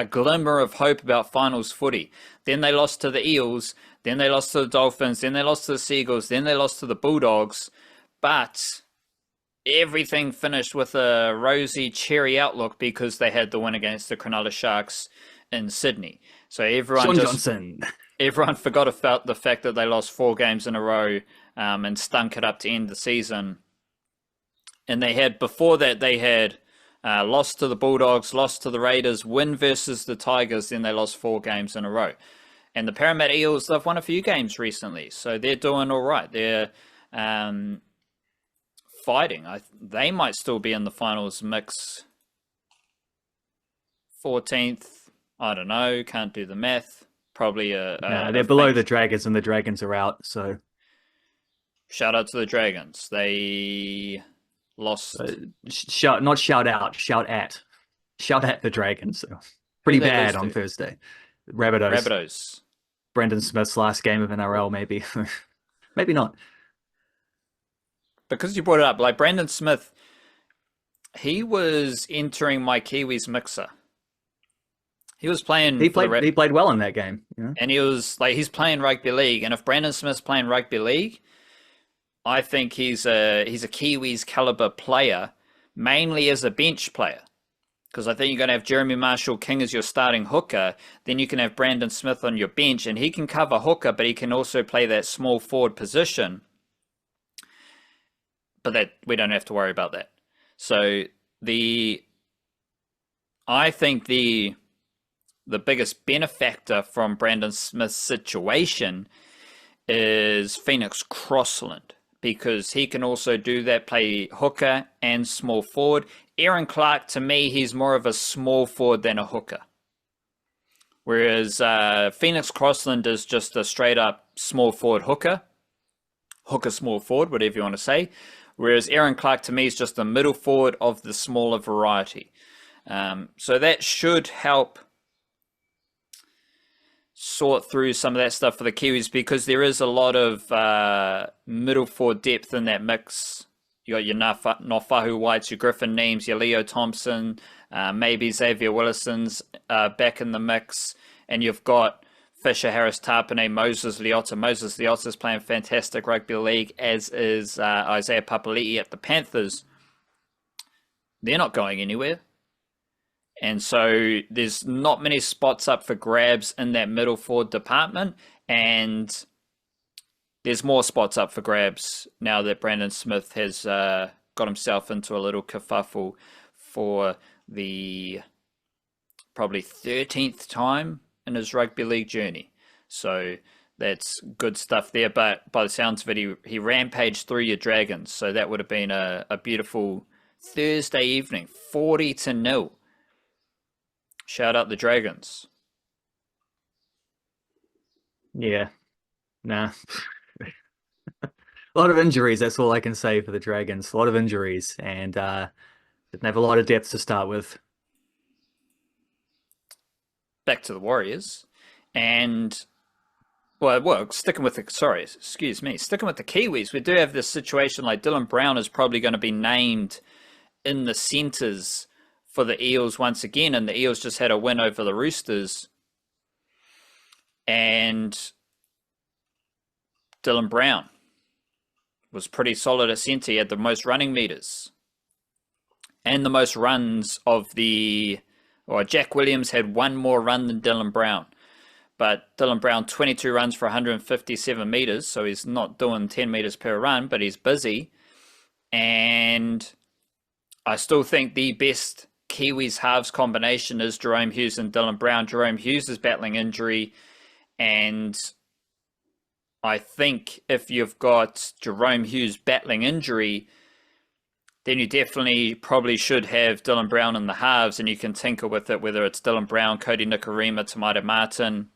glimmer of hope about finals footy. Then they lost to the Eels. Then they lost to the Dolphins. Then they lost to the Seagulls. Then they lost to the Bulldogs. But everything finished with a rosy, cherry outlook because they had the win against the Cronulla Sharks in Sydney. So everyone forgot about the fact that they lost 4 games in a row and stunk it up to end the season. And they had, before that, they had Lost to the Bulldogs, lost to the Raiders, win versus the Tigers, then they lost 4 games in a row. And the Parramatta Eels, they've won a few games recently, so they're doing all right. They're fighting. They might still be in the finals mix. 14th, I don't know, can't do the math. Probably they're below the Dragons, and the Dragons are out, so... Shout out to the Dragons. They lost... Shout at the Dragons. Pretty bad on Thursday. Rabbitohs. Brendan Smith's last game of NRL, maybe. Maybe not. Because you brought it up, like Brandon Smith, he was entering my Kiwis mixer. He was playing. He played well in that game, you know? And he's playing rugby league. And if Brandon Smith's playing rugby league, I think he's a Kiwis caliber player, mainly as a bench player. Because I think you're going to have Jeremy Marshall-King as your starting hooker. Then you can have Brandon Smith on your bench, and he can cover hooker, but he can also play that small forward position. But that we don't have to worry about that. So I think the biggest benefactor from Brandon Smith's situation is Phoenix Crossland, because he can also do that, play hooker and small forward. Aaron Clark, to me, he's more of a small forward than a hooker. Whereas Phoenix Crossland is just a straight up small forward hooker small forward, whatever you want to say. Whereas Aaron Clark, to me, is just a middle forward of the smaller variety. So that should help sort through some of that stuff for the Kiwis, because there is a lot of middle forward depth in that mix. You got your Nofahu Whites, your Griffin Neems, your Leo Thompson, maybe Xavier Willison's back in the mix, and you've got Fisher, Harris, Tarpanay, Moses Leota. Moses Leota's playing fantastic rugby league, as is Isaiah Papali'i at the Panthers. They're not going anywhere. And so there's not many spots up for grabs in that middle forward department. And there's more spots up for grabs now that Brandon Smith has got himself into a little kerfuffle for the probably 13th time in his rugby league journey. So that's good stuff there. But by the sounds of it, he rampaged through your Dragons. So that would have been a beautiful Thursday evening, 40-0. Shout out the Dragons. Yeah. Nah. A lot of injuries, that's all I can say for the Dragons. A lot of injuries, and didn't have a lot of depth to start with. Back to the Warriors, and sticking with the Kiwis, we do have this situation like Dylan Brown is probably going to be named in the centres for the Eels once again, and the Eels just had a win over the Roosters, and Dylan Brown was pretty solid at centre. He had the most running meters and the most runs of Jack Williams had one more run than Dylan Brown, but Dylan Brown 22 runs for 157 meters, so he's not doing 10 meters per run, but he's busy. And I still think the best Kiwis halves combination is Jerome Hughes and Dylan Brown. Jerome Hughes is battling injury, and I think if you've got Jerome Hughes battling injury, then you definitely probably should have Dylan Brown in the halves, and you can tinker with it, whether it's Dylan Brown, Cody Nikorima, Tamaita Martin.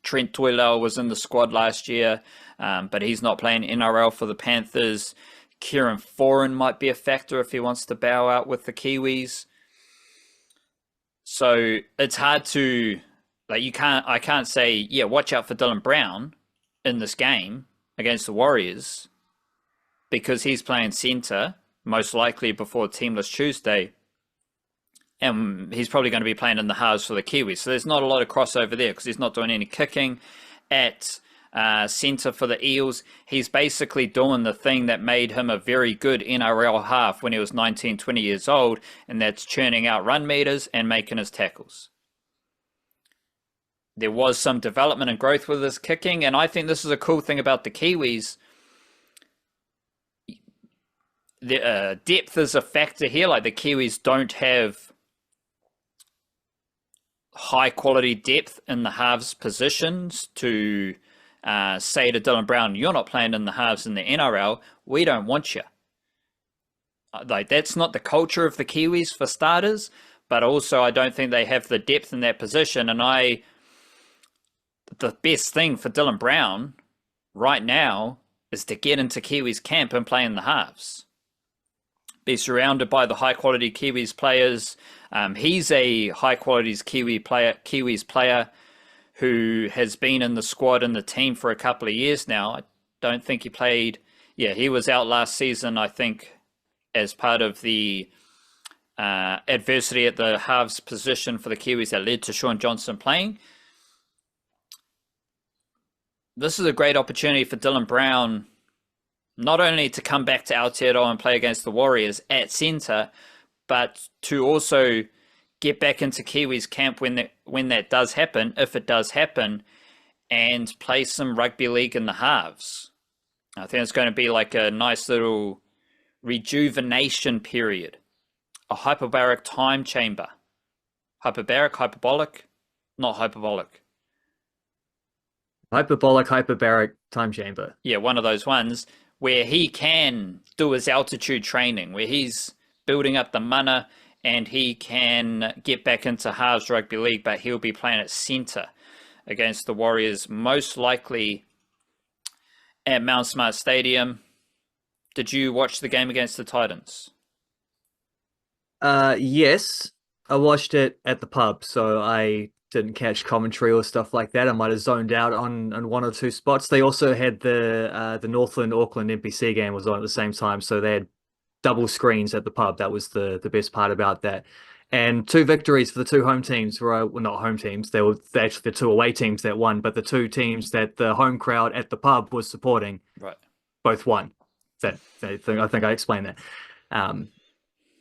Trent Toilau was in the squad last year, but he's not playing NRL for the Panthers. Kieran Foran might be a factor if he wants to bow out with the Kiwis. So it's hard to, I can't say, yeah, watch out for Dylan Brown in this game against the Warriors, because he's playing centre, most likely before Teamless Tuesday, and he's probably going to be playing in the halves for the Kiwis. So there's not a lot of crossover there, because he's not doing any kicking at centre for the Eels. He's basically doing the thing that made him a very good NRL half when he was 19, 20 years old, and that's churning out run meters and making his tackles. There was some development and growth with his kicking, and I think this is a cool thing about the Kiwis. the depth is a factor here. Like the Kiwis don't have high quality depth in the halves positions to say to Dylan Brown, you're not playing in the halves in the NRL. We don't want you. Like that's not the culture of the Kiwis for starters, but also I don't think they have the depth in that position. And the best thing for Dylan Brown right now is to get into Kiwis camp and play in the halves. Be surrounded by the high quality Kiwis players. He's a high quality Kiwis player who has been in the squad and the team for a couple of years now. I don't think he played. Yeah, he was out last season, I think, as part of the adversity at the halves position for the Kiwis that led to Sean Johnson playing. This is a great opportunity for Dylan Brown, not only to come back to Aotearoa and play against the Warriors at centre, but to also get back into Kiwis camp when that does happen, if it does happen, and play some rugby league in the halves. I think it's going to be like a nice little rejuvenation period, a hyperbaric time chamber. Hyperbolic, not hyperbolic. Hyperbaric time chamber. Yeah, one of those ones where he can do his altitude training, where he's building up the mana and he can get back into halves rugby league, but he'll be playing at centre against the Warriors, most likely at Mount Smart Stadium. Did you watch the game against the Titans? Yes, I watched it at the pub, so I didn't catch commentary or stuff like that. I might have zoned out on one or two spots. They also had the Northland Auckland NPC game was on at the same time, so they had double screens at the pub. That was the best part about that. And two victories for the two home teams were, well, not home teams. They were actually the two away teams that won, but the two teams that the home crowd at the pub was supporting, right, both won. I think I explained that.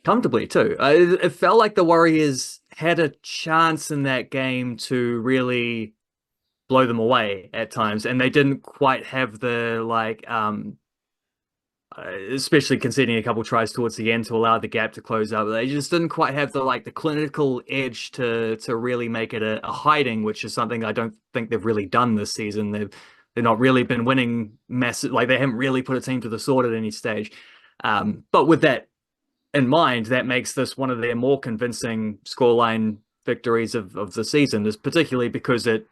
Comfortably too. It felt like the Warriors had a chance in that game to really blow them away at times, and they didn't quite have the especially conceding a couple tries towards the end to allow the gap to close up. They just didn't quite have the clinical edge to really make it a hiding, which is something I don't think they've really done this season. They've not really been winning massive, like they haven't really put a team to the sword at any stage. But with that in mind, that makes this one of their more convincing scoreline victories of the season, is particularly because it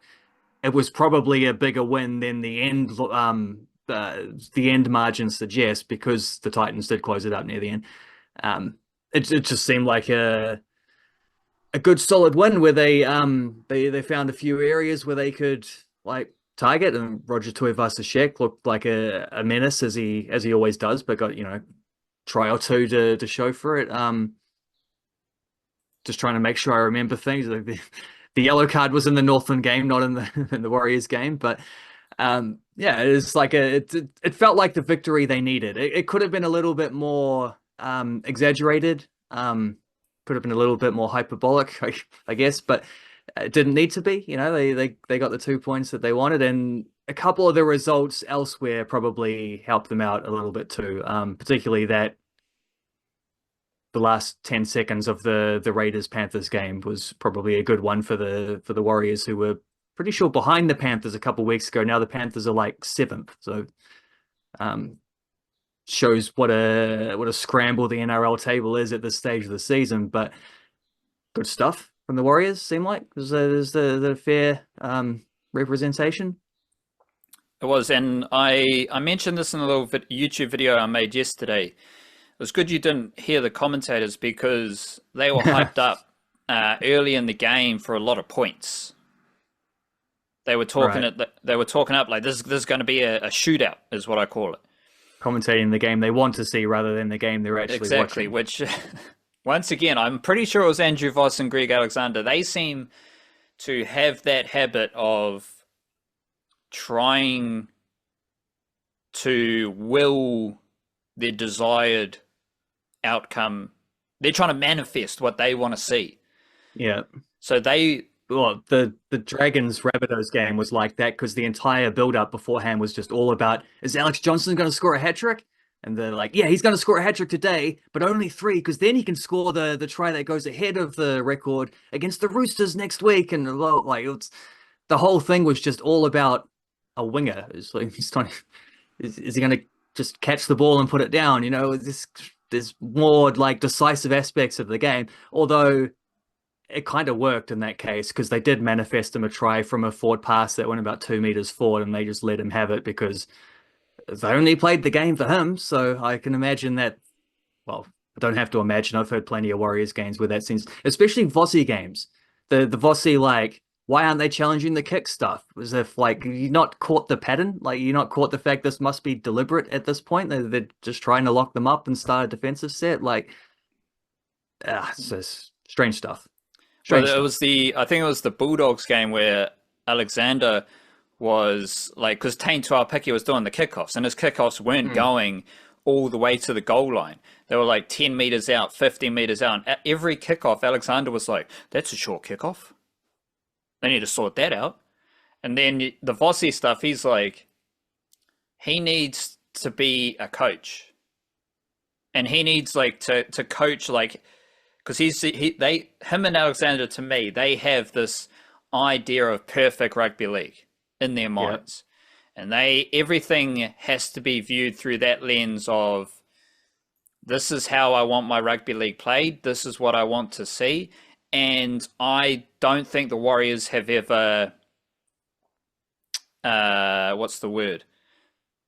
was probably a bigger win than the end margin suggests, because the Titans did close it up near the end. It just seemed like a good solid win where they found a few areas where they could target, and Roger Tuivasa-Sheck looked like a menace as he always does, but got try or two to show for it. Just trying to make sure I remember things. The yellow card was in the Northland game, not in the Warriors game, but yeah, it's like it felt like the victory they needed. It could have been a little bit more exaggerated, could have been a little bit more hyperbolic, I guess, but it didn't need to be. They got the 2 points that they wanted, and a couple of the results elsewhere probably helped them out a little bit too, particularly that the last 10 seconds of the Raiders-Panthers game was probably a good one for the Warriors, who were pretty sure behind the Panthers a couple of weeks ago. Now the Panthers are like 7th, so shows what a scramble the NRL table is at this stage of the season. But good stuff from the Warriors, seem like. Is the fair representation? It was, and I mentioned this in a little YouTube video I made yesterday. It was good you didn't hear the commentators, because they were hyped up early in the game for a lot of points. They were talking They were talking up like this is going to be a shootout, is what I call it. Commentating the game they want to see rather than the game they're actually watching. Which once again, I'm pretty sure it was Andrew Voss and Greg Alexander. They seem to have that habit of trying to will their desired outcome. They're trying to manifest what they want to see. Yeah. So the Dragons Rabbitohs game was like that, because the entire build up beforehand was just all about, is Alex Johnson going to score a hat trick? And they're like, yeah, he's going to score a hat-trick today, but only 3, because then he can score the try that goes ahead of the record against the Roosters next week. And like, the whole thing was just all about a winger. It's like, is he going to just catch the ball and put it down? There's more like decisive aspects of the game, although it kind of worked in that case because they did manifest him a try from a forward pass that went about 2 meters forward, and they just let him have it because they only played the game for him. So I can imagine that. Well, I don't have to imagine. I've heard plenty of Warriors games where that seems, especially Vossi games. The Vossi, like, why aren't they challenging the kick stuff? As if like you're not caught the pattern, like you're not caught the fact this must be deliberate at this point. They're just trying to lock them up and start a defensive set. Like, it's just strange stuff. Well, I think it was the Bulldogs game where Alexander was like, because Tain Tuapiki was doing the kickoffs, and his kickoffs weren't going all the way to the goal line. They were like 10 meters out, 15 meters out. And at every kickoff, Alexander was like, that's a short kickoff. They need to sort that out. And then the Vossi stuff, he's like, he needs to be a coach. And he needs like to coach, like, because him and Alexander, to me, they have this idea of perfect rugby league in their minds. Yeah. And everything has to be viewed through that lens of, this is how I want my rugby league played. This is what I want to see. And I don't think the Warriors have ever,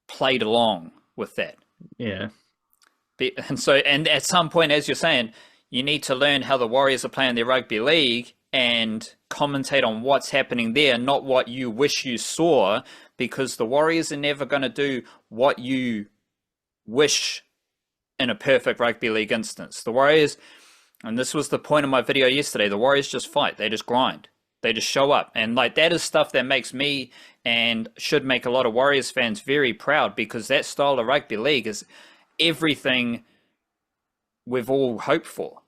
played along with that. Yeah. And at some point, as you're saying, you need to learn how the Warriors are playing their rugby league and commentate on what's happening there, not what you wish you saw, because the Warriors are never going to do what you wish in a perfect rugby league instance. The Warriors, and this was the point of my video yesterday, the Warriors just fight. They just grind. They just show up. And like, that is stuff that makes me and should make a lot of Warriors fans very proud, because that style of rugby league is everything we've all hoped for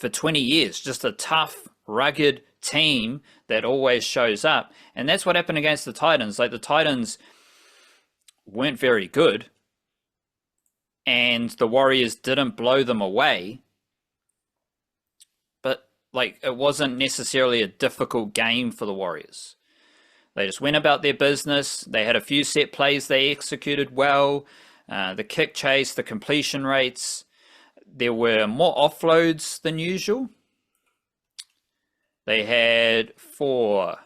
20 years. Just a tough, rugged team that always shows up. And that's what happened against the Titans. Like, the Titans weren't very good, and the Warriors didn't blow them away, but like, it wasn't necessarily a difficult game for the Warriors. They just went about their business. They had a few set plays they executed well. The kick chase, the completion rates. There were more offloads than usual. They had 4,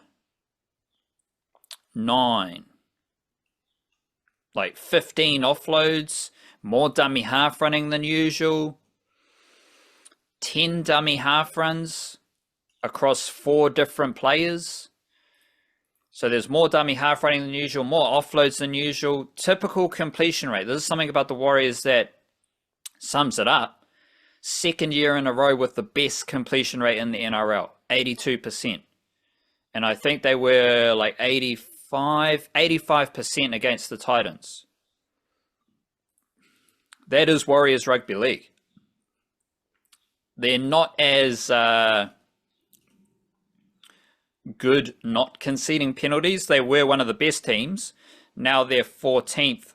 9, like 15 offloads, more dummy half running than usual, 10 dummy half runs across 4 different players. So there's more dummy half running than usual, more offloads than usual. Typical completion rate. This is something about the Warriors that sums it up. Second year in a row with the best completion rate in the NRL, 82%. And I think they were like 85% against the Titans. That is Warriors Rugby League. They're not as good not conceding penalties. They were one of the best teams. Now they're 14th.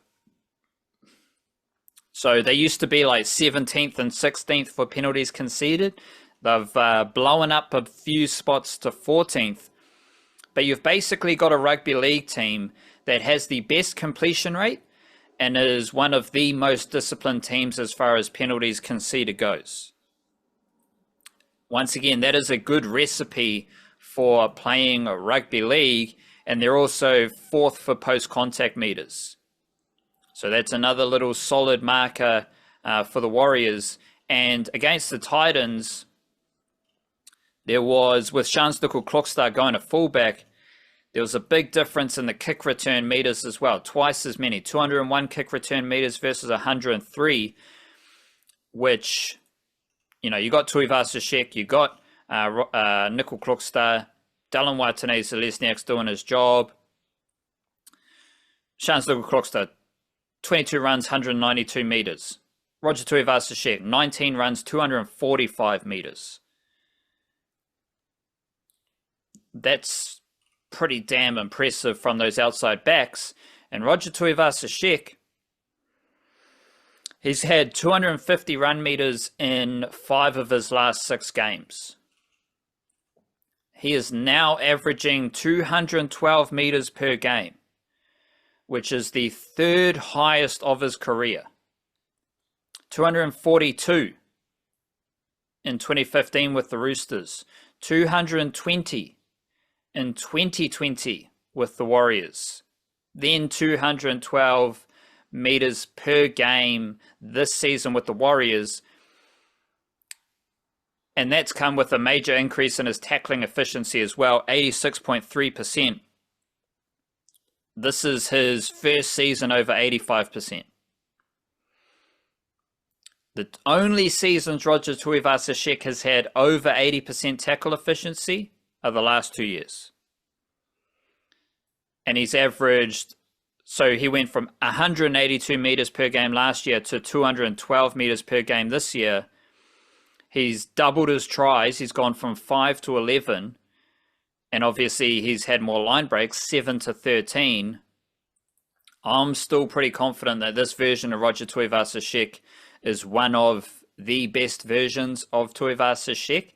So they used to be like 17th and 16th for penalties conceded. They've blown up a few spots to 14th. But you've basically got a rugby league team that has the best completion rate and is one of the most disciplined teams as far as penalties conceded goes. Once again, that is a good recipe for playing a rugby league, and they're also 4th for post-contact meters. So that's another little solid marker for the Warriors. And against the Titans, there was, with Sjansdukkel Klokstad going to fullback, there was a big difference in the kick return meters as well. Twice as many, 201 kick return meters versus 103, which, you know, you got Tuivasa-Sheck, you got Nickel Klokstad, Dallin Watene-Zelezniak's doing his job. Sjansdukkel Klokstad, 22 runs, 192 meters. Roger Tuivasa-Sheck, 19 runs, 245 meters. That's pretty damn impressive from those outside backs. And Roger Tuivasa-Sheck, He's had 250 run meters in 5 of his last 6 games. He is now averaging 212 meters per game, which is the 3rd highest of his career. 242 in 2015 with the Roosters. 220 in 2020 with the Warriors. Then 212 meters per game this season with the Warriors. And that's come with a major increase in his tackling efficiency as well, 86.3%. This is his first season over 85%. The only seasons Roger Tuivasa-Sheck has had over 80% tackle efficiency are the last 2 years. And he's averaged, so he went from 182 meters per game last year to 212 meters per game this year. He's doubled his tries. He's gone from 5 to 11. And obviously he's had more line breaks, 7 to 13. I'm still pretty confident that this version of Roger Tuivasa-Sheck is one of the best versions of Tuivasa-Sheck.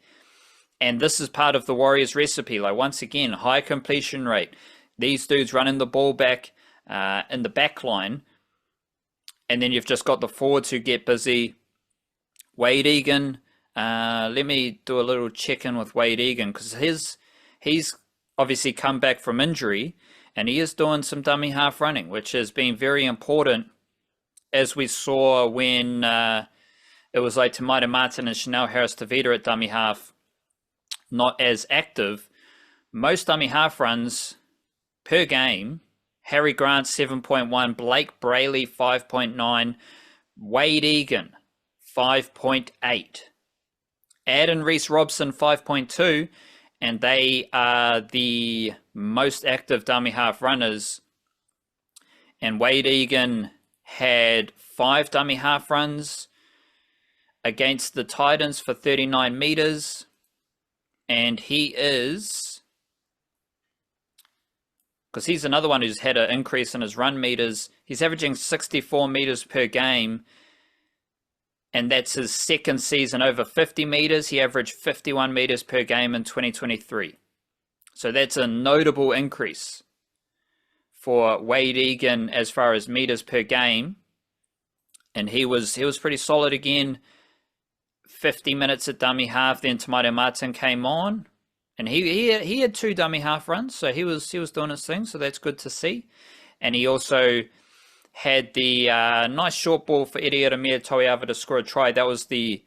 And this is part of the Warriors recipe. Like, once again, high completion rate. These dudes running the ball back in the back line. And then you've just got the forwards who get busy. Wade Egan. Let me do a little check-in with Wade Egan, because he's obviously come back from injury, and he is doing some dummy half running, which has been very important, as we saw when it was like Tamaita Martin and Chanel Harris-Tavita at dummy half, not as active. Most dummy half runs per game, Harry Grant 7.1, Blake Brayley 5.9, Wade Egan 5.8. Add in Reece Robson 5.2, and they are the most active dummy half runners. And Wade Egan had 5 dummy half runs against the Titans for 39 meters. And he is, because he's another one who's had an increase in his run meters, he's averaging 64 meters per game. And that's his second season over 50 meters. He averaged 51 meters per game in 2023. So that's a notable increase for Wade Egan as far as meters per game. And he was pretty solid again. 50 minutes at dummy half. Then Tamaita Martin came on, and he had 2 dummy half runs. So he was doing his thing. So that's good to see. And he also had the nice short ball for Iriaramia Toiava to score a try. That was the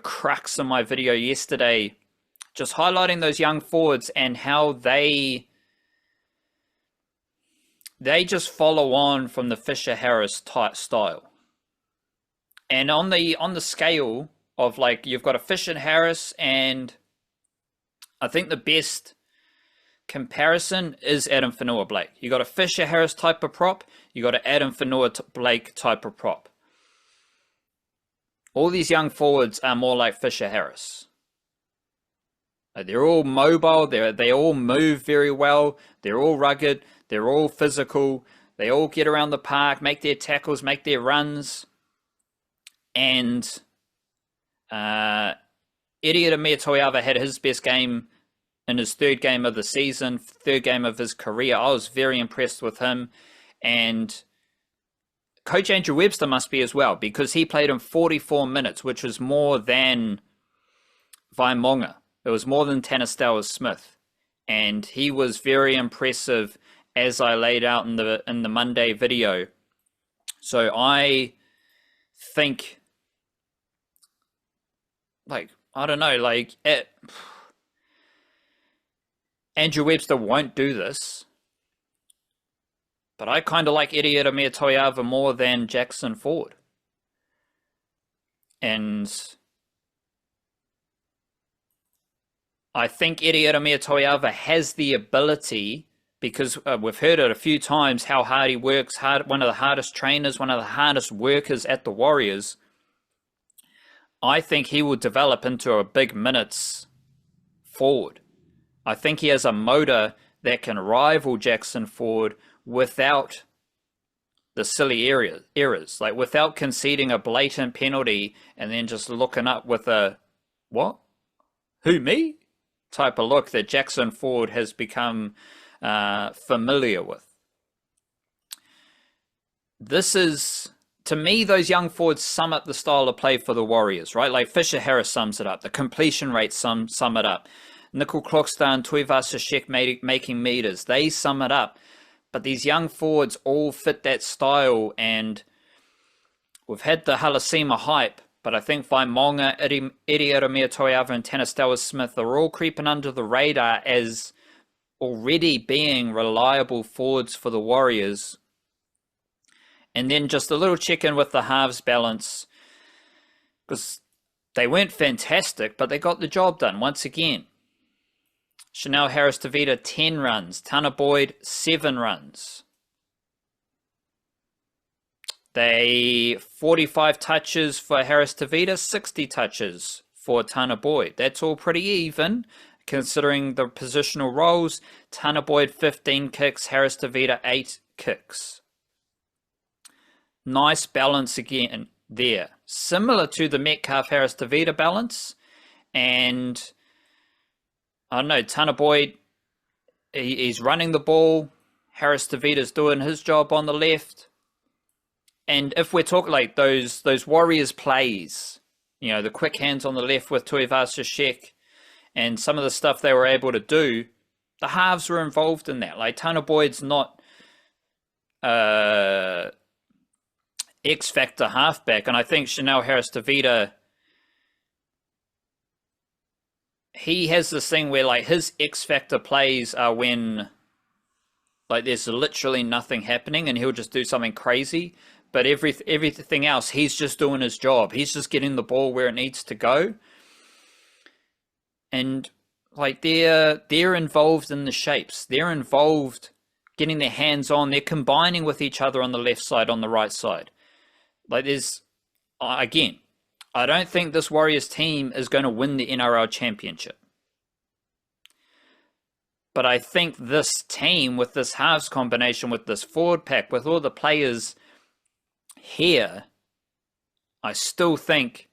crux of my video yesterday, just highlighting those young forwards and how they just follow on from the Fisher Harris type style. And on the scale of, like, you've got a Fisher Harris, and I think the best comparison is Adam Whenua-Blake. You got a Fisher Harris type of prop, you got an Adam Whenua-Blake type of prop. All these young forwards are more like Fisher Harris. They're all mobile, they all move very well, they're all rugged, they're all physical, they all get around the park, make their tackles, make their runs. And Iriaramia Toiava had his best game in his 3rd game of the season, 3rd game of his career. I was very impressed with him. And Coach Andrew Webster must be as well, because he played in 44 minutes, which was more than Vaimonga. It was more than Tanistella-Smith. And he was very impressive, as I laid out in the Monday video. So I think, I don't know, Andrew Webster won't do this, but I kind of like Iriaramia Toiava more than Jackson Ford. And I think Iriaramia Toiava has the ability, because we've heard it a few times, how hard he works, one of the hardest trainers, one of the hardest workers at the Warriors. I think he will develop into a big minutes forward. I think he has a motor that can rival Jackson Ford without the silly errors, like without conceding a blatant penalty and then just looking up with a what? Who, me? Type of look that Jackson Ford has become familiar with. This is, to me, those young forwards sum up the style of play for the Warriors, right? Like Fisher Harris sums it up. The completion rates sum it up. Nickel Clockstar and Tuivasa-Sheck making meters, they sum it up. But these young forwards all fit that style, and we've had the Halasima hype, but I think Vaimonga, Eddie Aramia Toiava, and Tanastawa Smith are all creeping under the radar as already being reliable forwards for the Warriors. And then just a little check-in with the halves balance, because they weren't fantastic, but they got the job done once again. Chanel Harris-Tavita, 10 runs. Tana Boyd, 7 runs. They 45 touches for Harris-Tavita, 60 touches for Tana Boyd. That's all pretty even, considering the positional roles. Tana Boyd, 15 kicks. Harris-Tavita, 8 kicks. Nice balance again there. Similar to the Metcalf-Harris-Tavita balance. And I don't know, Tana Boyd, he's running the ball. Harris-Tavita's doing his job on the left. And if we're talking like those Warriors plays, you know, the quick hands on the left with Tuivasa-Sheck and some of the stuff they were able to do, the halves were involved in that. Like Tana Boyd's not X-factor halfback. And I think Chanel Harris-Tavita, he has this thing where like his X-factor plays are when like there's literally nothing happening and he'll just do something crazy. But everything else, he's just doing his job. He's just getting the ball where it needs to go. And like they're involved in the shapes. They're involved getting their hands on. They're combining with each other on the left side, on the right side. Like there's, again, I don't think this Warriors team is going to win the NRL championship. But I think this team with this halves combination, with this forward pack, with all the players here, I still think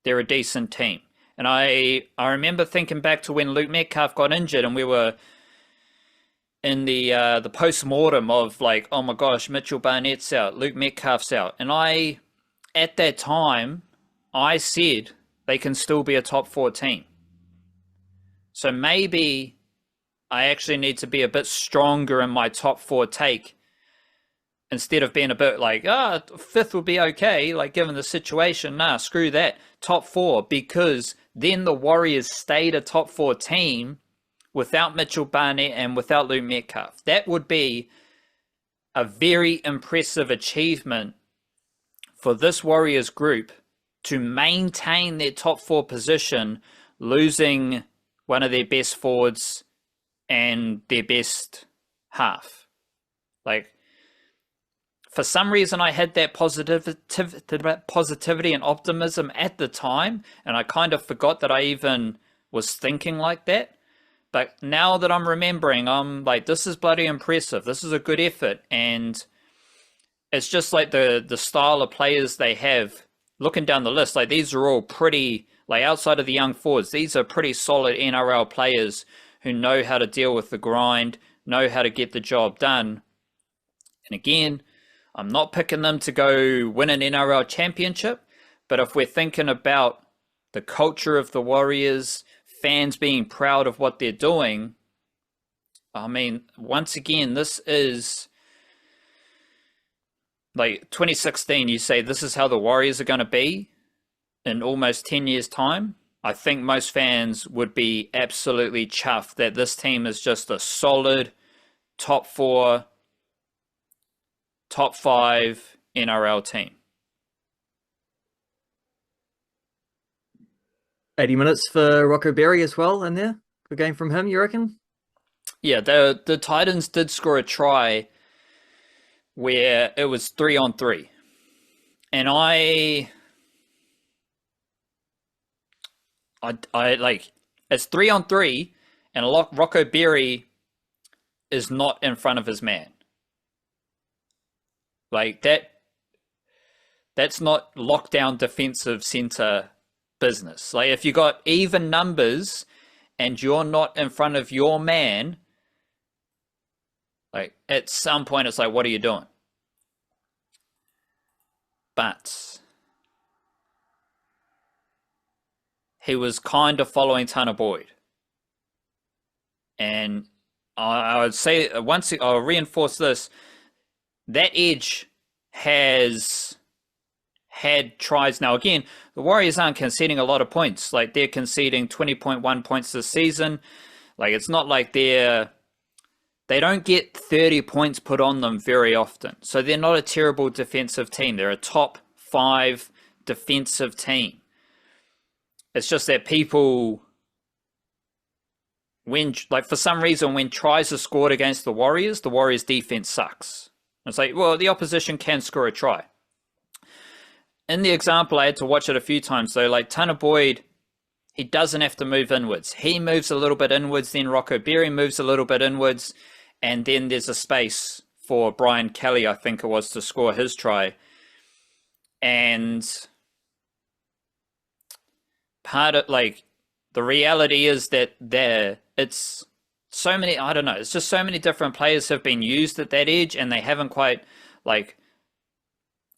they're a decent team. And I remember thinking back to when Luke Metcalf got injured and we were in the post-mortem of like, oh my gosh, Mitchell Barnett's out, Luke Metcalf's out. And at that time, I said they can still be a top 4 team. So maybe I actually need to be a bit stronger in my top 4 take instead of being a bit like, 5th will be okay, like given the situation. Nah, screw that. Top 4, because then the Warriors stayed a top 4 team without Mitchell Barnett and without Luke Metcalf. That would be a very impressive achievement for this Warriors group to maintain their top 4 position, losing one of their best forwards and their best half. Like, for some reason, I had that positivity and optimism at the time, and I kind of forgot that I even was thinking like that. But now that I'm remembering, I'm like, this is bloody impressive. This is a good effort, and it's just like the style of players they have. Looking down the list, like these are all pretty, like outside of the young forwards, these are pretty solid NRL players who know how to deal with the grind, know how to get the job done. And again, I'm not picking them to go win an NRL championship, but if we're thinking about the culture of the Warriors, fans being proud of what they're doing, I mean, once again, this is like 2016, you say this is how the Warriors are going to be in almost 10 years' time. I think most fans would be absolutely chuffed that this team is just a solid top 4, top 5 NRL team. 80 minutes for Rocco Berry as well in there. Good game from him, you reckon? Yeah, the Titans did score a try where it was 3-on-3. And I like, it's 3-on-3 and Rocco Berry is not in front of his man. Like that's not lockdown defensive centre business. Like if you got even numbers and you're not in front of your man, like at some point it's like, what are you doing? But he was kind of following Tanner Boyd. And I would say, I'll reinforce this, that edge has had tries. Now, again, the Warriors aren't conceding a lot of points. Like, they're conceding 20.1 points this season. Like, it's not like they don't get 30 points put on them very often. So they're not a terrible defensive team. They're a top 5 defensive team. It's just that people, for some reason, when tries are scored against the Warriors defense sucks. It's like, well, the opposition can score a try. In the example, I had to watch it a few times, though. Like, Tanner Boyd, he doesn't have to move inwards. He moves a little bit inwards, then Rocco Berry moves a little bit inwards, and then there's a space for Brian Kelly, I think it was, to score his try. And part of, like, the reality is that it's so many, I don't know, it's just so many different players have been used at that edge, and they haven't quite, like,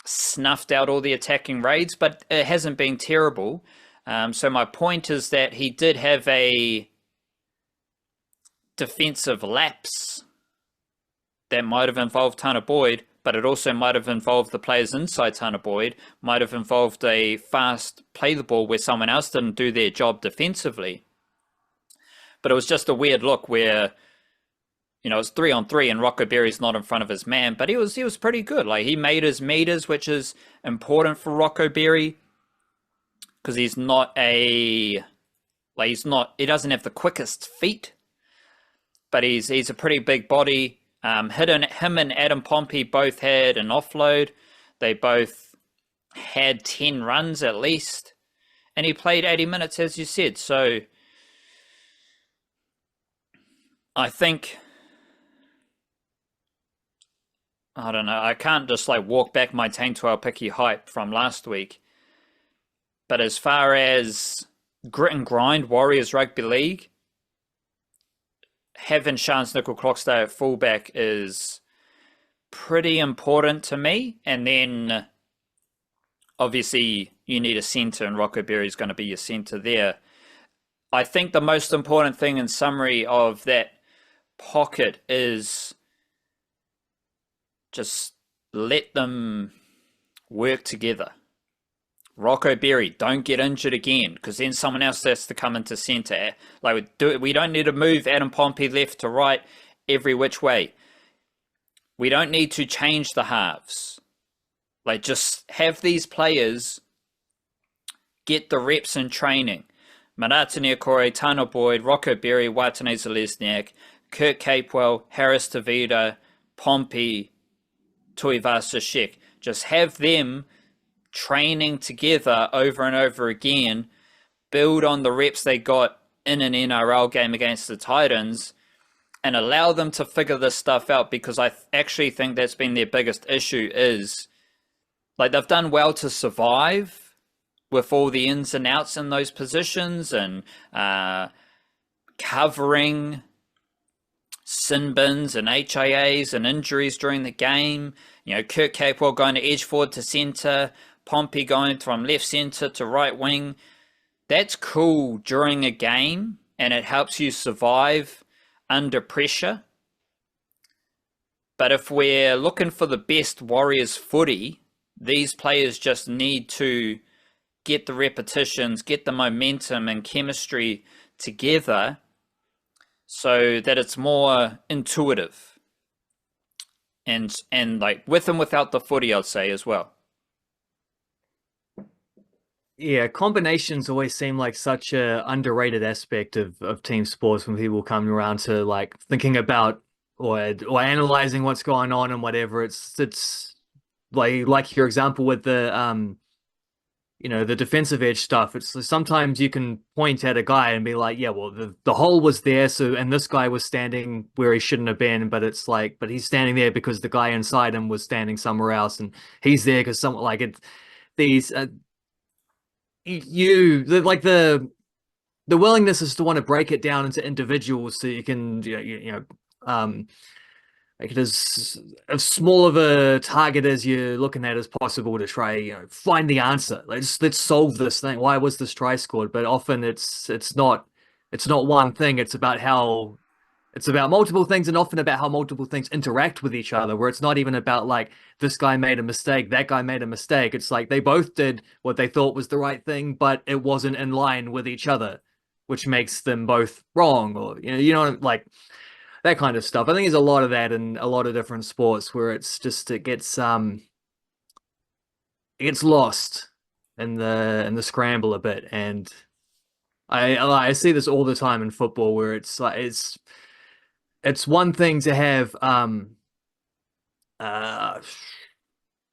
snuffed out all the attacking raids, but it hasn't been terrible. So my point is that he did have a defensive lapse that might have involved Tanner Boyd, but it also might have involved the players inside Tanner Boyd, might have involved a fast play the ball where someone else didn't do their job defensively. But it was just a weird look where, it's 3-on-3 and Rocco Berry's not in front of his man, but he was pretty good. Like, he made his meters, which is important for Rocco Berry, because he doesn't have the quickest feet, but he's a pretty big body. Him and Adam Pompey both had an offload. They both had 10 runs at least, and he played 80 minutes, as you said. So I think, I don't know, I can't just like walk back my Tang Tuao Picky hype from last week. But as far as grit and grind Warriors Rugby League, having Shans Nickel-Croxdale at fullback is pretty important to me. And then obviously you need a centre, and Rocco Berry is going to be your centre there. I think the most important thing in summary of that pocket is just let them work together. Rocco Berry, don't get injured again, because then someone else has to come into centre. Like, we don't need to move Adam Pompey left to right every which way. We don't need to change the halves. Like, just have these players get the reps in training. Maratini Okore, Tanner Boyd, Rocco Berry, Watane Zalesniak, Kurt Capewell, Harris Tavita, Pompey, Tuivasa-Sheck. Just have them training together over and over again, build on the reps they got in an NRL game against the Titans, and allow them to figure this stuff out, because I actually think that's been their biggest issue. Is like, they've done well to survive with all the ins and outs in those positions, and covering sin bins and HIAs and injuries during the game. Kurt Capewell going to edge forward to centre, Pompey going from left centre to right wing. That's cool during a game, and it helps you survive under pressure. But if we're looking for the best Warriors footy, these players just need to get the repetitions, get the momentum and chemistry together so that it's more intuitive. And like, with and without the footy, I'd say, as well. Yeah, combinations always seem like such a underrated aspect of team sports when people come around to like thinking about or analyzing what's going on and whatever. It's like your example with the the defensive edge stuff. It's sometimes you can point at a guy and be like, yeah, well, the hole was there, so and this guy was standing where he shouldn't have been, but it's like, but he's standing there because the guy inside him was standing somewhere else, and he's there because some like it these like the willingness is to want to break it down into individuals so you can make it as small of a target as you're looking at as possible to try, find the answer. Let's solve this thing. Why was this try scored? But often it's not one thing. It's about multiple things, and often about how multiple things interact with each other, where it's not even about like this guy made a mistake, that guy made a mistake. It's like they both did what they thought was the right thing, but it wasn't in line with each other, which makes them both wrong, or like that kind of stuff. I think there's a lot of that in a lot of different sports where it gets lost in the scramble a bit. And I see this all the time in football where it's like it's one thing to have uh I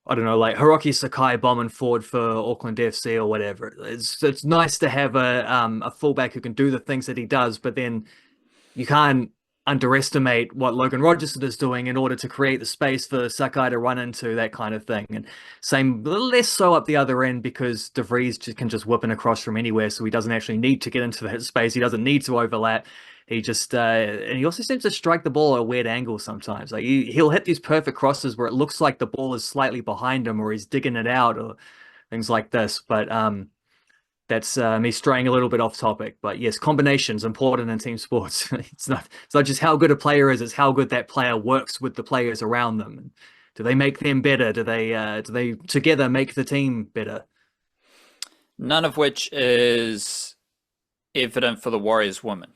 don't know, like Hiroki Sakai bombing forward for Auckland FC or whatever. It's nice to have a fullback who can do the things that he does, but then you can't underestimate what Logan Rogerson is doing in order to create the space for Sakai to run into, that kind of thing. And same, less so up the other end because De Vries can just whip in across from anywhere, so he doesn't actually need to get into that space. He doesn't need to overlap. He just and he also seems to strike the ball at a weird angle sometimes. Like he'll hit these perfect crosses where it looks like the ball is slightly behind him, or he's digging it out, or things like this. But that's me straying a little bit off topic. But yes, combinations important in team sports. It's not just how good a player is; it's how good that player works with the players around them. Do they make them better? Do they together make the team better? None of which is evident for the Warriors women.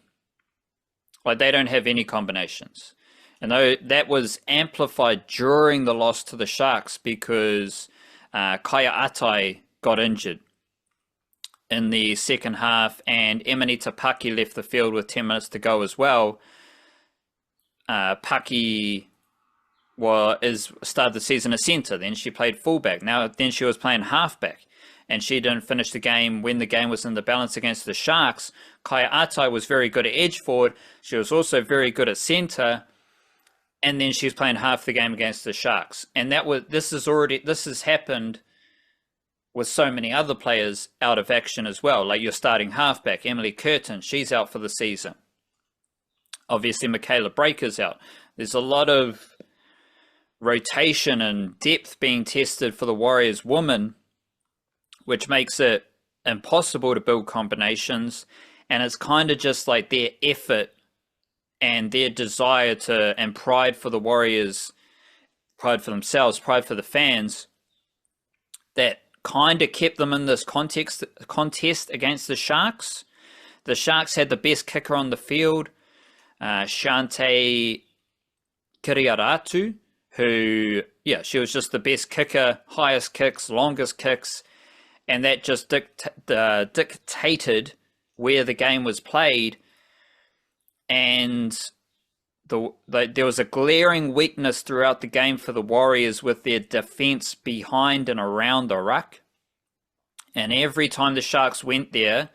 Like they don't have any combinations. And though that was amplified during the loss to the Sharks because Kaya Atai got injured in the second half and Emanita Paki left the field with 10 minutes to go as well. Paki started the season as centre, then she played fullback. Then she was playing halfback. And she didn't finish the game when the game was in the balance against the Sharks. Kaya Atai was very good at edge forward. She was also very good at centre. And then she was playing half the game against the Sharks. And this has happened with so many other players out of action as well. Like your starting halfback, Emily Curtin, she's out for the season. Obviously, Michaela Breaker's out. There's a lot of rotation and depth being tested for the Warriors women, which makes it impossible to build combinations. And it's kind of just like their effort and their desire and pride for the Warriors, pride for themselves, pride for the fans, that kind of kept them in this contest against the Sharks. The Sharks had the best kicker on the field, Shante Kiriaratu, who, she was just the best kicker, highest kicks, longest kicks. And that just dictated where the game was played. And there was a glaring weakness throughout the game for the Warriors with their defense behind and around the ruck. And every time the Sharks went there,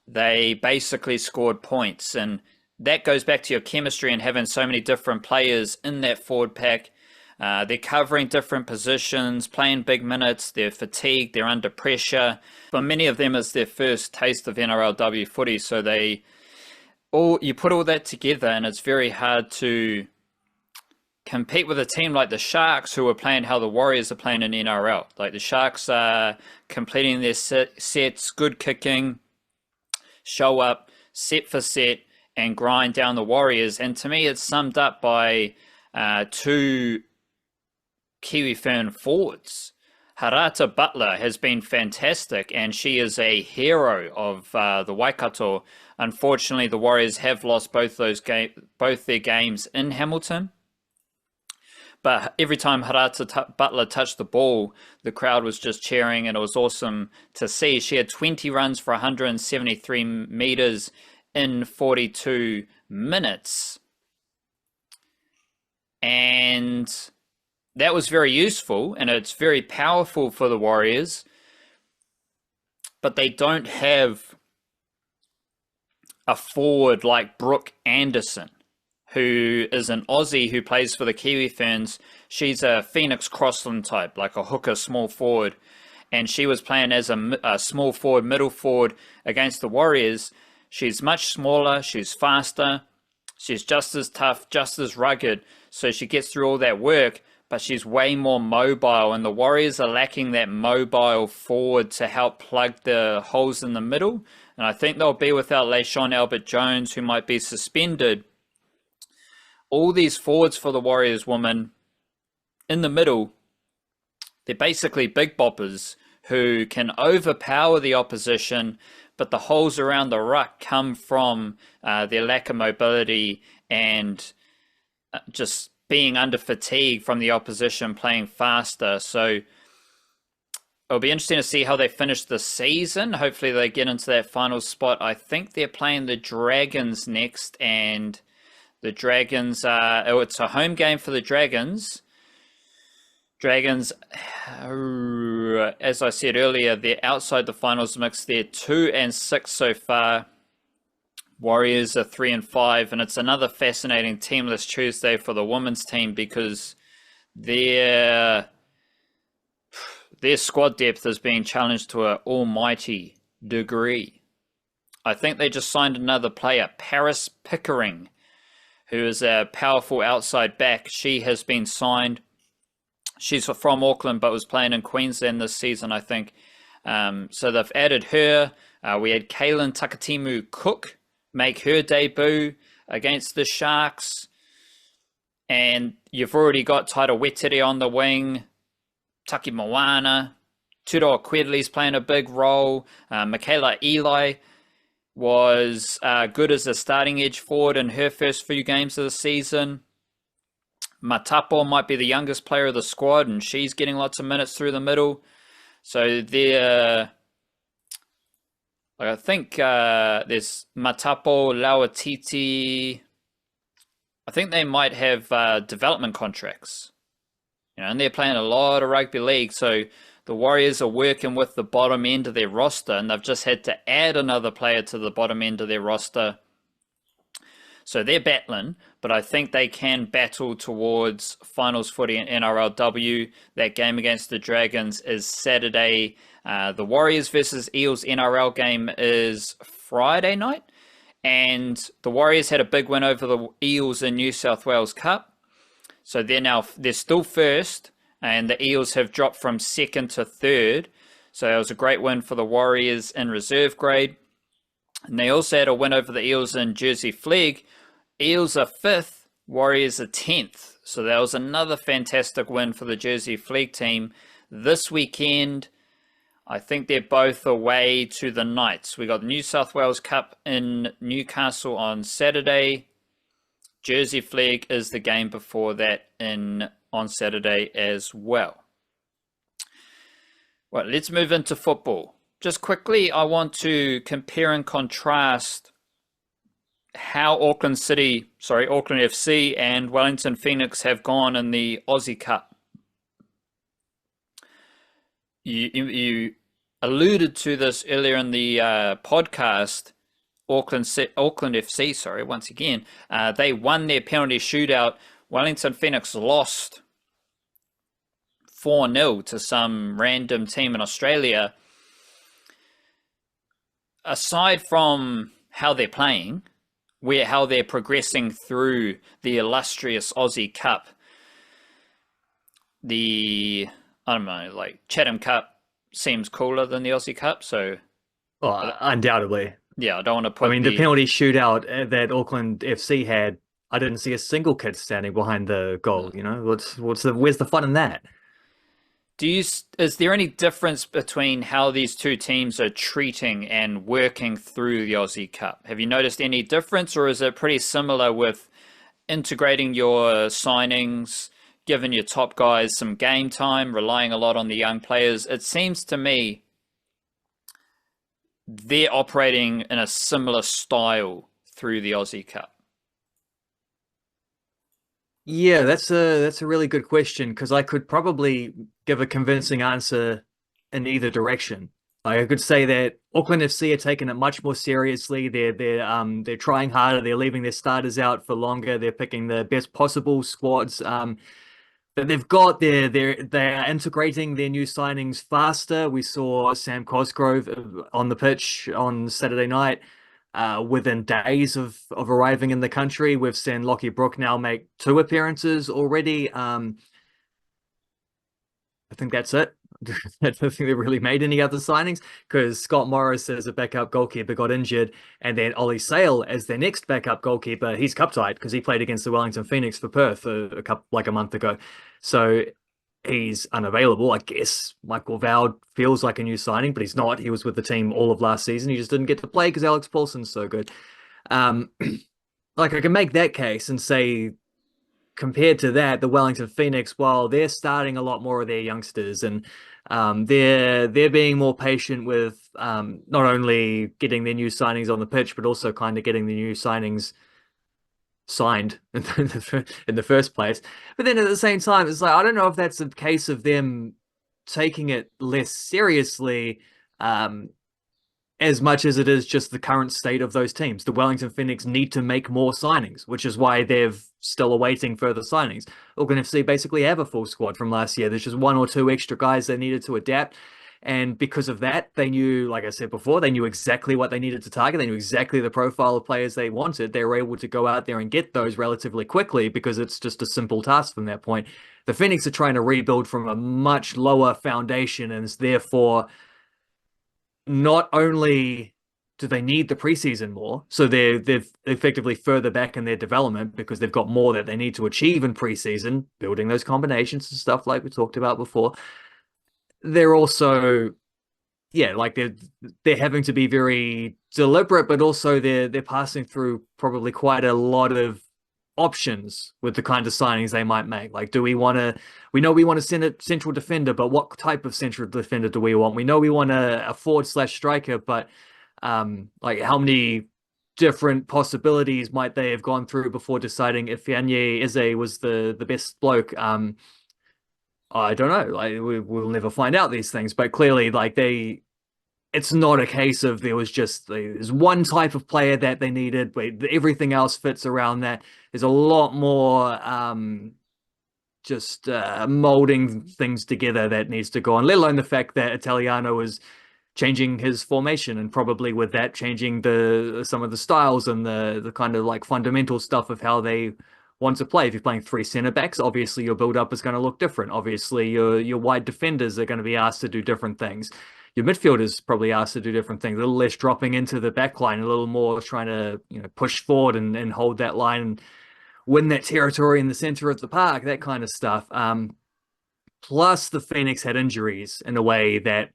they basically scored points. And that goes back to your chemistry and having so many different players in that forward pack. They're covering different positions, playing big minutes, they're fatigued, they're under pressure. For many of them, it's their first taste of NRLW footy, so you put all that together and it's very hard to compete with a team like the Sharks, who are playing how the Warriors are playing in NRL. Like the Sharks are completing their sets, good kicking, show up, set for set, and grind down the Warriors. And to me, it's summed up by two Kiwi Fern forwards. Harata Butler has been fantastic, and she is a hero of the Waikato. Unfortunately, the Warriors have lost both their games in Hamilton. But every time Harata Butler touched the ball, the crowd was just cheering, and it was awesome to see. She had 20 runs for 173 meters in 42 minutes. And that was very useful, and it's very powerful for the Warriors. but they don't have a forward like Brooke Anderson, who is an Aussie who plays for the Kiwi Ferns. She's a Phoenix Crossland type, like a hooker, small forward. And she was playing as a small forward, middle forward against the Warriors. She's much smaller, she's faster, she's just as tough, just as rugged. So she gets through all that work, but she's way more mobile. And the Warriors are lacking that mobile forward to help plug the holes in the middle. And I think they'll be without LaShawn Albert-Jones, who might be suspended. All these forwards for the Warriors women in the middle, they're basically big boppers who can overpower the opposition, but the holes around the ruck come from their lack of mobility and just being under fatigue from the opposition playing faster. So it'll be interesting to see how they finish the season. Hopefully they get into that final spot. I think they're playing the Dragons next, and the Dragons it's a home game for the Dragons. Dragons, as I said earlier, they're outside the finals mix. They're 2-6 so far. Warriors are 3-5, and it's another fascinating teamless Tuesday for the women's team because their squad depth is being challenged to an almighty degree. I think they just signed another player, Paris Pickering, who is a powerful outside back. She has been signed. She's from Auckland, but was playing in Queensland this season, I think. So they've added her. We had Kaylin Takatimu Cook make her debut against the Sharks. And you've already got Taira Wetiri on the wing, Taki Moana, Turo Quedley's playing a big role. Michaela Eli was good as a starting edge forward in her first few games of the season. Matapo might be the youngest player of the squad, and she's getting lots of minutes through the middle. So I think there's Matapo, Lauatiti. I think they might have development contracts. And they're playing a lot of rugby league. So the Warriors are working with the bottom end of their roster, and they've just had to add another player to the bottom end of their roster. So they're battling, but I think they can battle towards finals footy in NRLW. That game against the Dragons is Saturday. The Warriors versus Eels NRL game is Friday night. And the Warriors had a big win over the Eels in New South Wales Cup. So they're still first, and the Eels have dropped from second to third. So it was a great win for the Warriors in reserve grade. And they also had a win over the Eels in Jersey Flegg. Eels are 5th, Warriors are 10th. So that was another fantastic win for the Jersey Flegg team. This weekend, I think they're both away to the Knights. We got the New South Wales Cup in Newcastle on Saturday. Jersey Flegg is the game before that on Saturday as well. Well, let's move into football. Just quickly, I want to compare and contrast how Auckland FC and Wellington Phoenix have gone in the Aussie Cup. You alluded to this earlier in the podcast. Auckland FC, once again, they won their penalty shootout. Wellington Phoenix lost 4-0 to some random team in Australia. Aside from how they're playing, how they're progressing through the illustrious Aussie Cup, Chatham Cup seems cooler than the Aussie Cup. So, undoubtedly. Yeah, I don't want to put. the penalty shootout that Auckland FC had, I didn't see a single kid standing behind the goal. Where's the fun in that? Is there any difference between how these two teams are treating and working through the Aussie Cup? Have you noticed any difference, or is it pretty similar with integrating your signings, giving your top guys some game time, relying a lot on the young players? It seems to me they're operating in a similar style through the Aussie Cup. Yeah, that's a really good question, because I could probably give a convincing answer in either direction. I could say that Auckland FC are taking it much more seriously. They're trying harder. They're leaving their starters out for longer. They're picking the best possible squads. But they are integrating their new signings faster. We saw Sam Cosgrove on the pitch on Saturday night. Within days of arriving in the country, we've seen Lockie Brook now make 2 appearances already. I think that's it. I don't think they really made any other signings because Scott Morris as a backup goalkeeper got injured, and then Ollie Sale as their next backup goalkeeper. He's cup tied because he played against the Wellington Phoenix for Perth a month ago. So he's unavailable. I guess Michael Vowd feels like a new signing, but he's not. He was with the team all of last season. He just didn't get to play because Alex Paulsen's so good. Um, like I can make that case and say compared to that, the Wellington Phoenix, while they're starting a lot more of their youngsters and they're being more patient with not only getting their new signings on the pitch, but also kind of getting the new signings signed in the first place. But then at the same time, it's like I don't know if that's a case of them taking it less seriously. As much as it is just the current state of those teams. The Wellington Phoenix need to make more signings, which is why they're still awaiting further signings. Auckland FC basically have a full squad from last year. There's just 1 or 2 extra guys they needed to adapt. And because of that, they knew, like I said before, they knew exactly what they needed to target. They knew exactly the profile of players they wanted. They were able to go out there and get those relatively quickly because it's just a simple task from that point. The Phoenix are trying to rebuild from a much lower foundation and therefore not only do they need the preseason more, so they're effectively further back in their development because they've got more that they need to achieve in preseason, building those combinations and stuff like we talked about before. They're also, yeah, like they're having to be very deliberate, but also they're passing through probably quite a lot of options with the kind of signings they might make. Like, we know we want to send a central defender, but what type of central defender do we want? We know we want a forward/striker, but like how many different possibilities might they have gone through before deciding if Fianye Eze was the best bloke? I don't know. Like we'll never find out these things, but clearly, like it's not a case of there's one type of player that they needed, but everything else fits around that. There's a lot more molding things together that needs to go on, let alone the fact that Italiano is changing his formation and probably with that changing some of the styles and the kind of like fundamental stuff of how they want to play. If you're playing 3 center backs, obviously your build up is going to look different. Obviously your wide defenders are going to be asked to do different things. Your midfielders probably asked to do different things, a little less dropping into the back line, a little more trying to push forward and hold that line and win that territory in the center of the park, that kind of stuff. Plus the Phoenix had injuries in a way that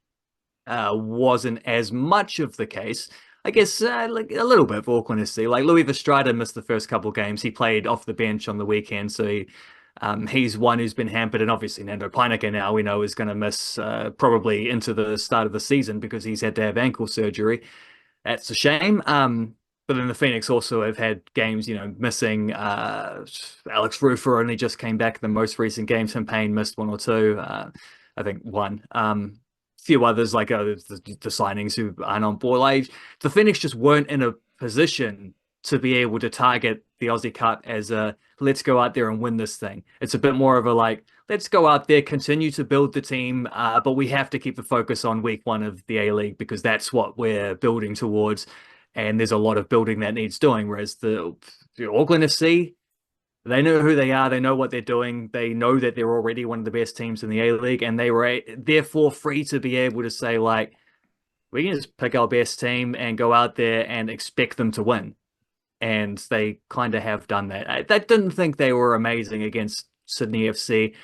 wasn't as much of the case. I guess like a little bit for Auckland FC. Like Louis Estrada missed the first couple of games. He played off the bench on the weekend, so he's one who's been hampered. And obviously Nando Peineke now we know is going to miss probably into the start of the season because he's had to have ankle surgery. That's a shame. But then the Phoenix also have had games, missing Alex Rufer only just came back in the most recent games. Tim Payne missed 1 or 2. I think 1. Few others like the signings who aren't on board. Like the Phoenix just weren't in a position to be able to target the Aussie Cup as a let's go out there and win this thing. It's a bit more of a like let's go out there, continue to build the team, but we have to keep the focus on week 1 of the A-League because that's what we're building towards. And there's a lot of building that needs doing. Whereas the Auckland FC, they know who they are. They know what they're doing. They know that they're already one of the best teams in the A-League, and they were therefore free to be able to say, like, we can just pick our best team and go out there and expect them to win. And they kind of have done that. I didn't think they were amazing against Sydney FC.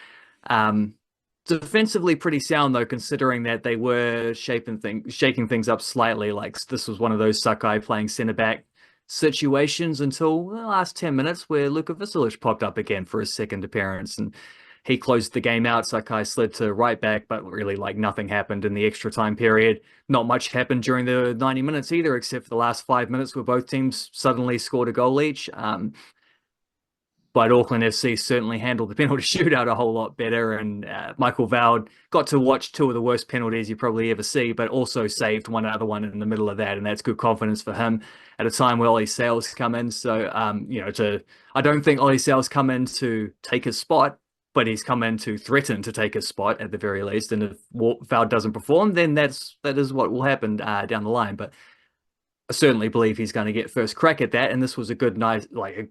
Defensively pretty sound, though, considering that they were shaking things up slightly. Like, this was one of those Sakai playing centre-back situations until the last 10 minutes where Luka Visilic popped up again for his second appearance and he closed the game out. Sakai slid to right back, but really like nothing happened in the extra time period. Not much happened during the 90 minutes either, except for the last 5 minutes where both teams suddenly scored a goal each. But Auckland FC certainly handled the penalty shootout a whole lot better. And Michael Vowd got to watch two of the worst penalties you probably ever see, but also saved one other one in the middle of that. And that's good confidence for him at a time where Ollie Sales come in. So, I don't think Ollie Sales come in to take his spot, but he's come in to threaten to take his spot at the very least. And if Vowd doesn't perform, then that is what will happen down the line. But I certainly believe he's going to get first crack at that. And this was a good night, like a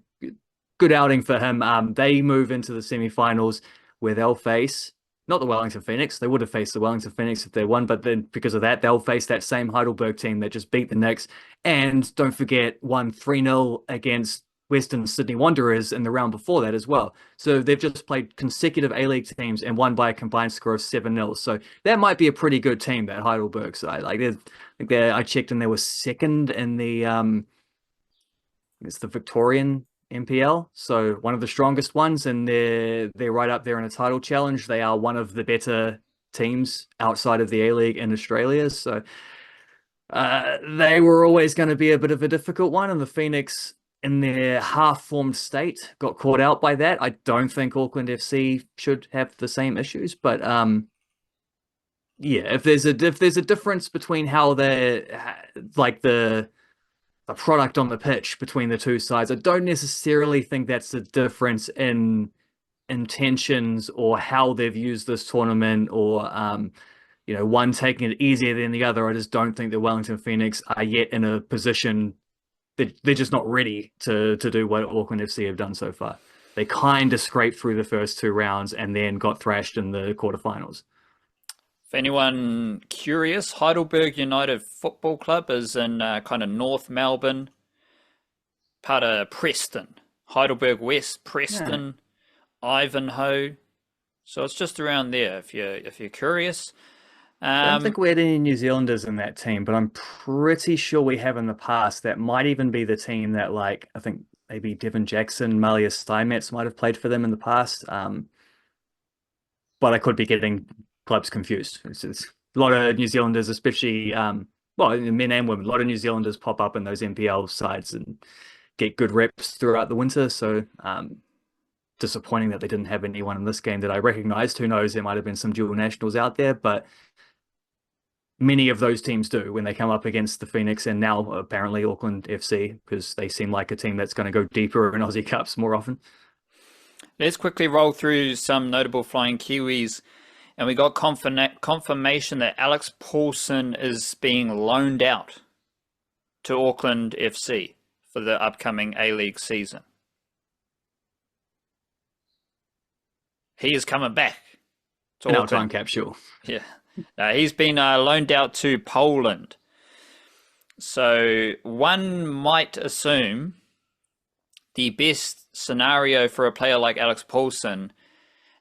good outing for him. They move into the semi-finals where they'll face not the Wellington Phoenix. They would have faced the Wellington Phoenix if they won, but then because of that, they'll face that same Heidelberg team that just beat the Knicks. And don't forget, won 3-0 against Western Sydney Wanderers in the round before that as well. So they've just played consecutive A-League teams and won by a combined score of 7-0. So that might be a pretty good team, that Heidelberg side. I checked and they were second in it's the Victorian NPL, so one of the strongest ones, and they're right up there in a title challenge. They are one of the better teams outside of the A-League in Australia, so they were always going to be a bit of a difficult one, and the Phoenix, in their half-formed state, got caught out by that. I don't think Auckland FC should have the same issues, but if there's a difference between how they're the product on the pitch between the two sides, I don't necessarily think that's a difference in intentions or how they've used this tournament, or one taking it easier than the other. I just don't think the Wellington Phoenix are yet in a position that they're just not ready to do what Auckland FC have done so far. They kind of scraped through the first two rounds and then got thrashed in the quarterfinals. For anyone curious, Heidelberg United Football Club is in kind of North Melbourne, part of Preston. Heidelberg West, Preston, Ivanhoe. So it's just around there if you're curious. I don't think we had any New Zealanders in that team, but I'm pretty sure we have in the past. That might even be the team that, I think maybe Devin Jackson, Malia Steinmetz might have played for them in the past. But I could be getting clubs confused. It's a lot of New Zealanders, especially men and women. A lot of New Zealanders pop up in those NPL sides and get good reps throughout the winter. So disappointing that they didn't have anyone in this game that I recognized. Who knows? There might have been some dual nationals out there, but many of those teams do when they come up against the Phoenix and now apparently Auckland FC, because they seem like a team that's going to go deeper in Aussie Cups more often. Let's quickly roll through some notable flying Kiwis. And we got confirmation that Alex Paulsen is being loaned out to Auckland FC for the upcoming A-League season. He is coming back to in Auckland. Our time capsule. Yeah. He's been loaned out to Poland. So one might assume the best scenario for a player like Alex Paulsen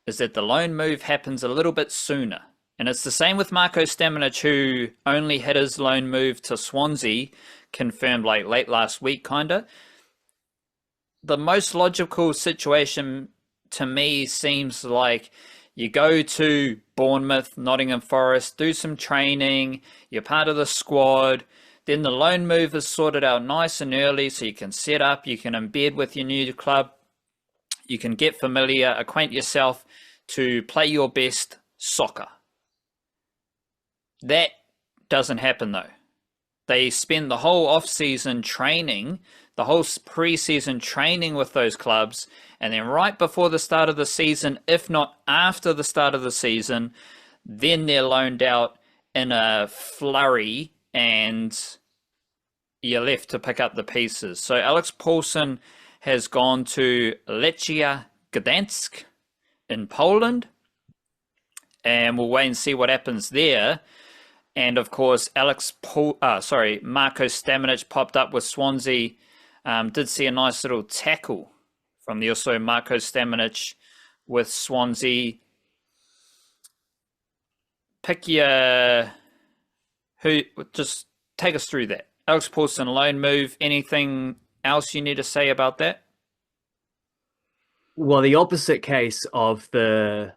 is that the loan move happens a little bit sooner. And it's the same with Marko Stamenic, who only had his loan move to Swansea confirmed late last week, kinda. The most logical situation to me seems like you go to Bournemouth, Nottingham Forest, do some training, you're part of the squad, then the loan move is sorted out nice and early so you can set up, you can embed with your new club, you can get familiar, acquaint yourself to play your best soccer. That doesn't happen though. They spend the whole off-season training, the whole pre-season training with those clubs, and then right before the start of the season, if not after the start of the season, then they're loaned out in a flurry and you're left to pick up the pieces. So Alex Paulsen has gone to Lechia Gdansk in Poland, and we'll wait and see what happens there. And of course, Marko Stamenic popped up with Swansea. Did see a nice little tackle from the also Marko Stamenic with Swansea. Just take us through that. Alex Paulsen loan move. Anything else you need to say about that? Well, the opposite case of the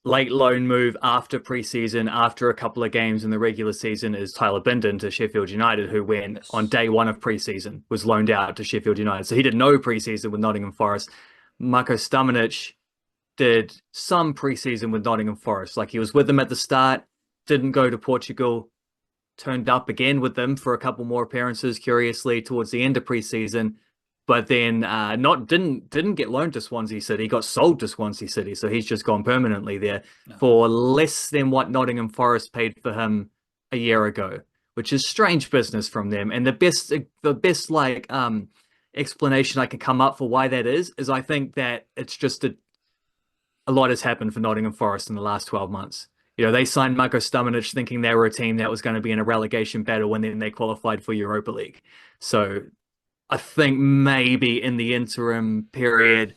late loan move after preseason, after a couple of games in the regular season, is Tyler Bindon to Sheffield United, who went on day one of preseason, was loaned out to Sheffield United. So he did no preseason with Nottingham Forest. Marko Stamenic did some preseason with Nottingham Forest. Like he was with them at the start, didn't go to Portugal, turned up again with them for a couple more appearances, curiously, towards the end of preseason, but then not didn't get loaned to Swansea City. He got sold to Swansea City, so he's just gone permanently there for less than what Nottingham Forest paid for him a year ago, which is strange business from them. And the best like explanation I can come up for why that is I think that it's just a lot has happened for Nottingham Forest in the last 12 months. They signed Marko Stamenic thinking they were a team that was going to be in a relegation battle, and then they qualified for Europa League. So I think maybe in the interim period,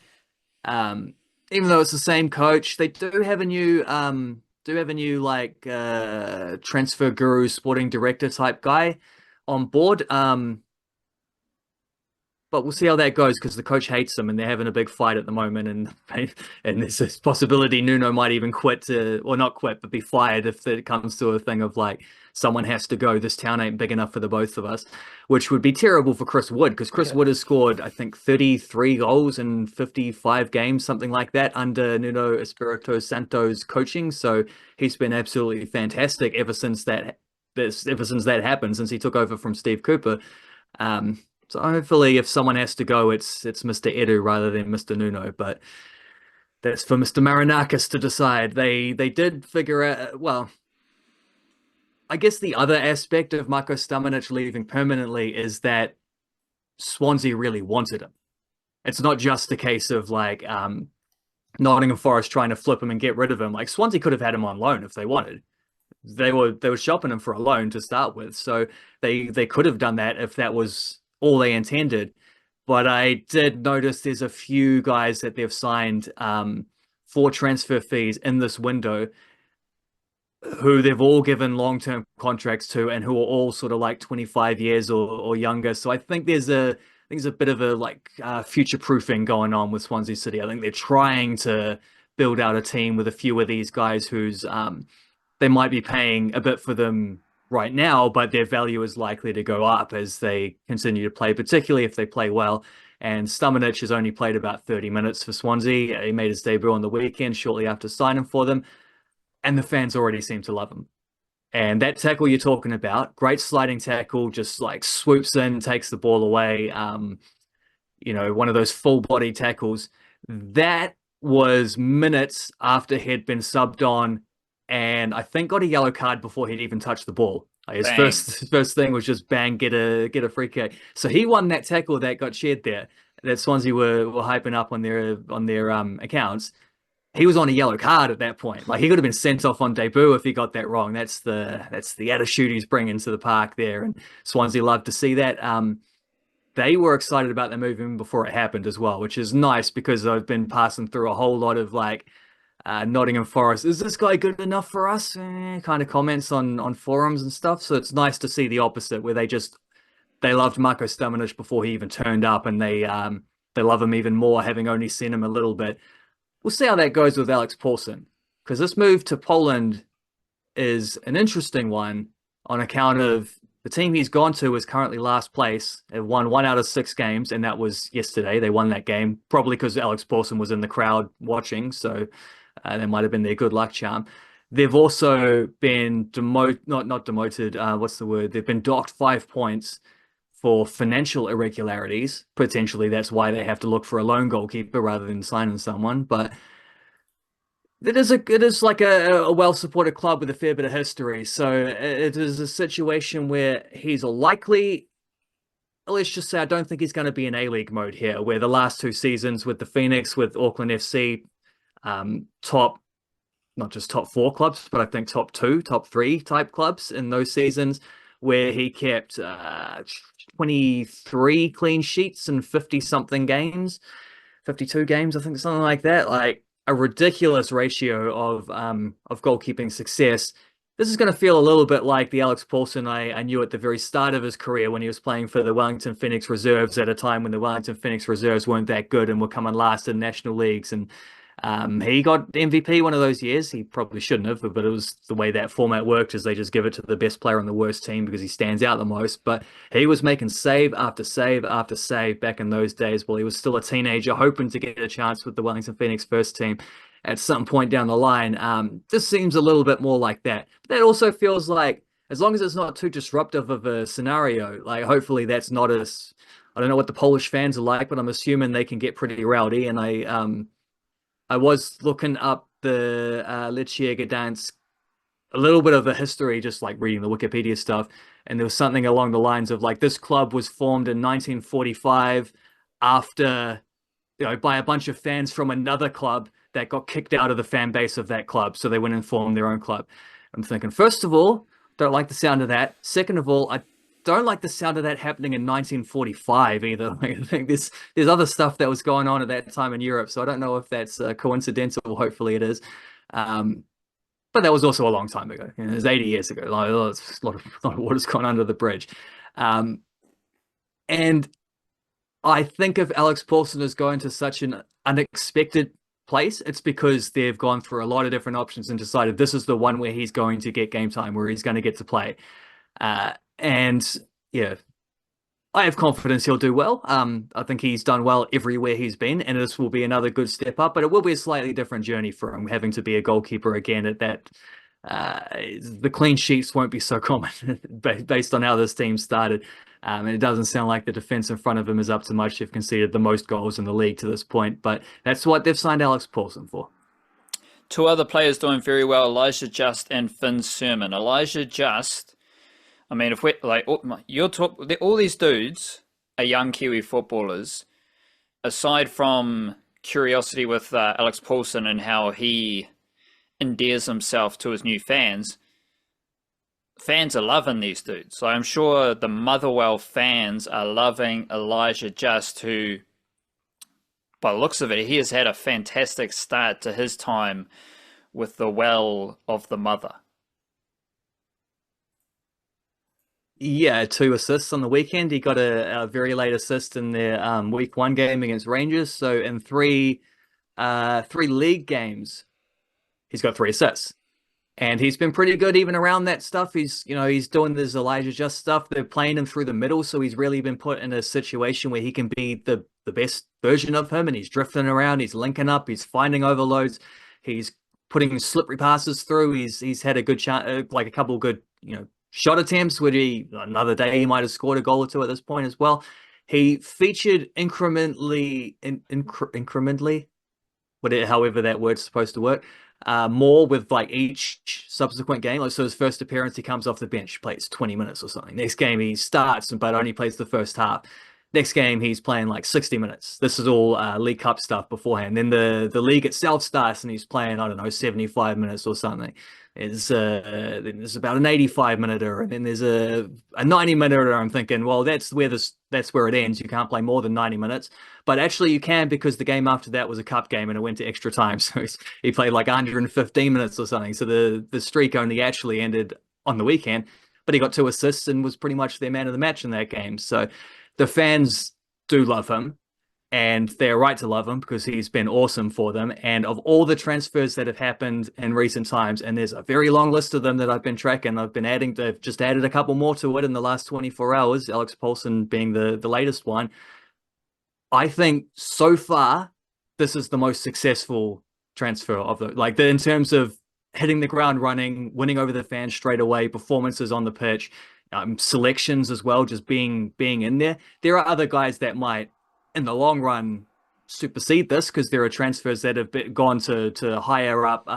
even though it's the same coach, they do have a new like transfer guru, sporting director type guy on board. But we'll see how that goes because the coach hates him and they're having a big fight at the moment. And there's this possibility Nuno might even quit or not quit, but be fired if it comes to a thing of like someone has to go. This town ain't big enough for the both of us, which would be terrible for Chris Wood because Chris Wood has scored, I think, 33 goals in 55 games, something like that, under Nuno Espirito Santo's coaching. So he's been absolutely fantastic ever since that happened, since he took over from Steve Cooper. So hopefully if someone has to go, it's Mr. Edu rather than Mr. Nuno. But that's for Mr. Marinakis to decide. They did figure out, well, I guess the other aspect of Marko Stamenic leaving permanently is that Swansea really wanted him. It's not just a case of like Nottingham Forest trying to flip him and get rid of him. Like Swansea could have had him on loan if they wanted. They were shopping him for a loan to start with. So they could have done that if that was all they intended. But I did notice there's a few guys that they've signed for transfer fees in this window who they've all given long-term contracts to and who are all sort of like 25 years or younger. So I think there's a bit of a like future-proofing going on with Swansea City. I think they're trying to build out a team with a few of these guys who's they might be paying a bit for them right now, but their value is likely to go up as they continue to play, particularly if they play well. And Stamenic has only played about 30 minutes for Swansea. He made his debut on the weekend shortly after signing for them, and the fans already seem to love him. And that tackle you're talking about, great sliding tackle, just like swoops in, takes the ball away. One of those full body tackles. That was minutes after he'd been subbed on, and I think got a yellow card before he'd even touched the ball. His first thing was just bang, get a free kick. So he won that tackle that got shared there, that Swansea were hyping up on their accounts. He was on a yellow card at that point. Like he could have been sent off on debut if he got that wrong. That's the attitude he's bringing to the park there, and Swansea loved to see that. They were excited about the move even before it happened as well, which is nice because I've been passing through a whole lot of like Nottingham Forest, is this guy good enough for us? Kind of comments on forums and stuff. So it's nice to see the opposite, where they loved Marko Stamenic before he even turned up, and they love him even more having only seen him a little bit. We'll see how that goes with Alex Paulsen, because this move to Poland is an interesting one on account of the team he's gone to is currently last place. They've won 1 out of 6 games, and that was yesterday. They won that game, probably because Alex Paulsen was in the crowd watching, so that might have been their good luck charm. They've also been not demoted, what's the word? They've been docked 5 points for financial irregularities. Potentially that's why they have to look for a lone goalkeeper rather than signing someone. But it is like a well-supported club with a fair bit of history. So it is a situation where he's likely, let's just say, I don't think he's going to be in A-League mode here, where the last 2 seasons with the Phoenix, with Auckland FC, not just top 4 clubs, but I think top 2, top 3 type clubs in those seasons, where he kept 23 clean sheets in 50-something games, 52 games, I think, something like that. Like a ridiculous ratio of goalkeeping success. This is going to feel a little bit like the Alex Paulsen I knew at the very start of his career when he was playing for the Wellington Phoenix Reserves at a time when the Wellington Phoenix Reserves weren't that good and were coming last in national leagues. And He got MVP one of those years. He probably shouldn't have, but it was the way that format worked, is they just give it to the best player on the worst team because he stands out the most. But he was making save after save after save back in those days while he was still a teenager, hoping to get a chance with the Wellington Phoenix first team at some point down the line. This seems a little bit more like that. But that also feels like, as long as it's not too disruptive of a scenario, like hopefully that's not as, I don't know what the Polish fans are like, but I'm assuming they can get pretty rowdy. And I was looking up the Lechia Gdansk, a little bit of the history, just like reading the Wikipedia stuff, and there was something along the lines of like this club was formed in 1945 after, by a bunch of fans from another club that got kicked out of the fan base of that club, so they went and formed their own club. I'm thinking, first of all, don't like the sound of that. Second of all, I don't like the sound of that happening in 1945 either. Like, I think there's other stuff that was going on at that time in Europe, so I don't know if that's coincidental. Hopefully it is. But that was also a long time ago. It was 80 years ago. Like, it's a lot of water's gone under the bridge. And I think if Alex Paulsen is going to such an unexpected place, it's because they've gone through a lot of different options and decided this is the one where he's going to get game time, where he's going to get to play. And yeah, I have confidence he'll do well. I think he's done well everywhere he's been, and this will be another good step up, but it will be a slightly different journey for him, having to be a goalkeeper again at that. The clean sheets won't be so common based on how this team started. And it doesn't sound like the defense in front of him is up to much. They've conceded the most goals in the league to this point, but that's what they've signed Alex Paulsen for. Two other players doing very well, Elijah Just and Finn Surman. Elijah Just, I mean, if we like, all these dudes are young Kiwi footballers. Aside from curiosity with Alex Paulsen and how he endears himself to his new fans, fans are loving these dudes. So I'm sure the Motherwell fans are loving Elijah Just, who, by the looks of it, he has had a fantastic start to his time with the well of the mother. Yeah, 2 assists on the weekend. He got a very late assist in their week 1 game against Rangers. So in three league games, he's got 3 assists. And he's been pretty good even around that stuff. He's doing this Elijah Just stuff. They're playing him through the middle, so he's really been put in a situation where he can be the best version of him, and he's drifting around, he's linking up, he's finding overloads, he's putting slippery passes through. He's had a good chance, like a couple of good, shot attempts where another day he might have scored a goal or two at this point as well. He featured incrementally, however that word's supposed to work, more with like each subsequent game. Like, so his first appearance, he comes off the bench, plays 20 minutes or something. Next game he starts, but only plays the first half. Next game he's playing like 60 minutes. This is all League Cup stuff beforehand. Then the league itself starts and he's playing, I don't know, 75 minutes or something. Then there's about an 85-minute, and then there's a 90-minute. I'm thinking, well, that's where it ends. You can't play more than 90 minutes, but actually you can, because the game after that was a cup game and it went to extra time. So he played like 115 minutes or something. So the streak only actually ended on the weekend, but he got 2 assists and was pretty much their man of the match in that game. So the fans do love him, and they're right to love him because he's been awesome for them. And of all the transfers that have happened in recent times, and there's a very long list of them that I've been tracking, they've just added a couple more to it in the last 24 hours, Alex Paulsen being the latest one. I think so far, this is the most successful transfer of in terms of hitting the ground running, winning over the fans straight away, performances on the pitch, selections as well, just being in there. There are other guys that might, in the long run, supersede this, because there are transfers that have gone to higher up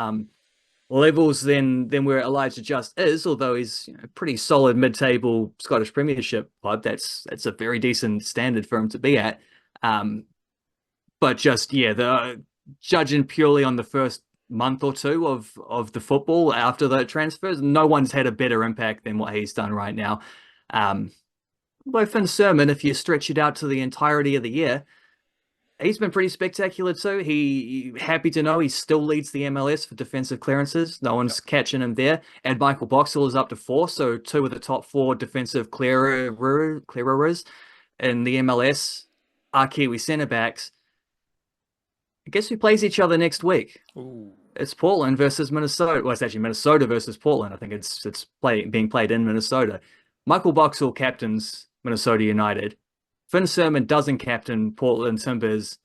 levels than where Elijah Just is, although he's a pretty solid mid-table Scottish Premiership club. That's a very decent standard for him to be at. But just, judging purely on the first month or two of the football after the transfers, no one's had a better impact than what he's done right now. By Finn Surman, if you stretch it out to the entirety of the year, he's been pretty spectacular too. Happy to know he still leads the MLS for defensive clearances. No one's catching him there. And Michael Boxall is up to 4, so 2 of the top 4 defensive clearers in the MLS are Kiwi centre backs. Guess who plays each other next week? Ooh. It's Portland versus Minnesota. Well, it's actually Minnesota versus Portland. I think it's being played in Minnesota. Michael Boxall captains Minnesota United. Finn Surman doesn't captain Portland Timbers,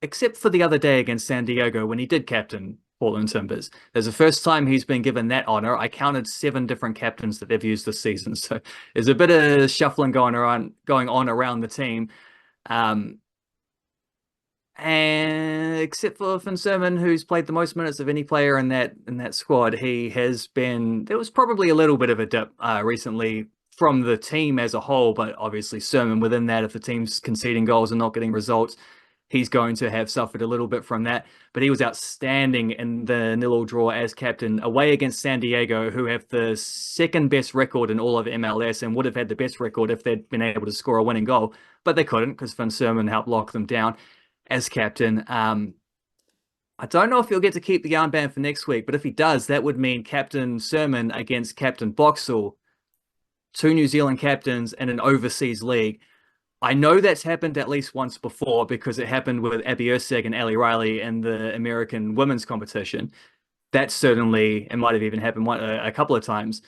except for the other day against San Diego when he did captain Portland Timbers. There's the first time he's been given that honor. I counted 7 different captains that they've used this season, so there's a bit of shuffling going on around the team. And except for Finn Surman, who's played the most minutes of any player in that squad, he has been. There was probably a little bit of a dip recently from the team as a whole, but obviously Surman within that, if the team's conceding goals and not getting results, he's going to have suffered a little bit from that. But he was outstanding in the 0-0 draw as captain away against San Diego, who have the second best record in all of MLS and would have had the best record if they'd been able to score a winning goal, but they couldn't because Finn Surman helped lock them down as captain. I don't know if he'll get to keep the armband for next week, but if he does, that would mean Captain Surman against Captain Boxall, 2 New Zealand captains in an overseas league. I know that's happened at least once before because it happened with Abby Erceg and Ali Riley in the American women's competition. That certainly, it might have even happened a couple of times.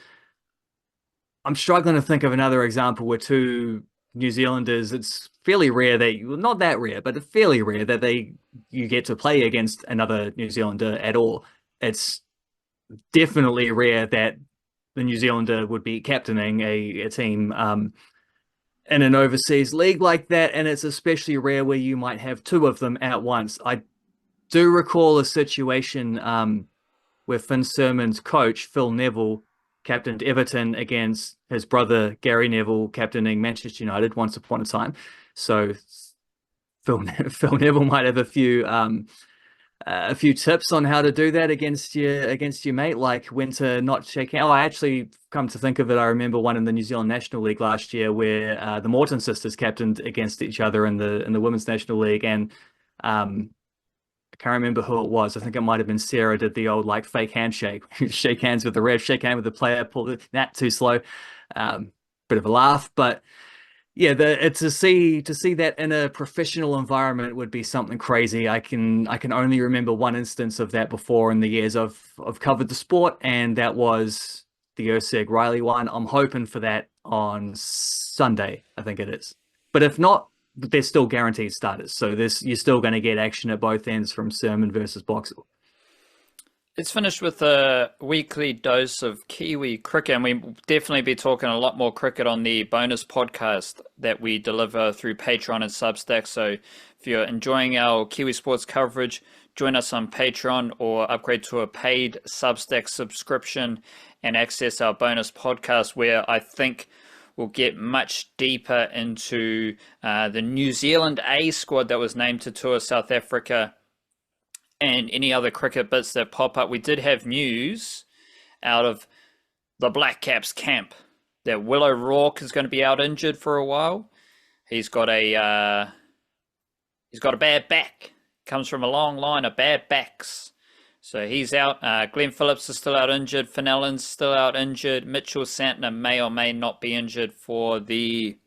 I'm struggling to think of another example where 2 New Zealanders, it's fairly rare not that rare, but fairly rare that you get to play against another New Zealander at all. It's definitely rare that the New Zealander would be captaining a team in an overseas league like that, and it's especially rare where you might have 2 of them at once. I do recall a situation where Finn Surman's coach, Phil Neville, captained Everton against his brother Gary Neville captaining Manchester United once upon a time. So Phil Neville might have a few tips on how to do that against your mate, like when to not shake hands. Oh, I actually, come to think of it, I remember one in the New Zealand National League last year where the Morton sisters captained against each other in the Women's National League, and I can't remember who it was. I think it might have been Sarah did the old like fake handshake. Shake hands with the ref, shake hand with the player, pull it that too slow. Bit of a laugh, but yeah, to see that in a professional environment would be something crazy. I can only remember one instance of that before in the years I've covered the sport, and that was the Erceg Riley one. I'm hoping for that on Sunday, I think it is. But if not, they're still guaranteed starters. So you're still going to get action at both ends from Surman versus Boxall. It's finished with a weekly dose of Kiwi cricket, and we'll definitely be talking a lot more cricket on the bonus podcast that we deliver through Patreon and Substack. So if you're enjoying our Kiwi sports coverage, join us on Patreon or upgrade to a paid Substack subscription and access our bonus podcast, where I think we'll get much deeper into the New Zealand A squad that was named to tour South Africa and any other cricket bits that pop up. We did have news out of the Blackcaps camp that Will O'Rourke is going to be out injured for a while. He's got a bad back. Comes from a long line of bad backs. So he's out. Glenn Phillips is still out injured. Finn Allen's still out injured. Mitchell Santner may or may not be injured for the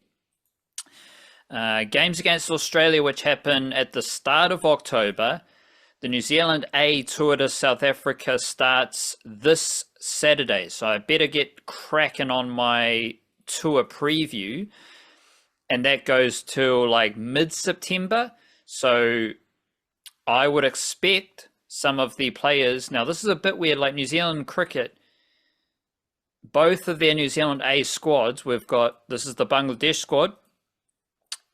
games against Australia, which happen at the start of October. The New Zealand A tour to South Africa starts this Saturday. So I better get cracking on my tour preview. And that goes till like mid-September. So I would expect some of the players, now this is a bit weird, like New Zealand cricket, both of their New Zealand A squads, this is the Bangladesh squad,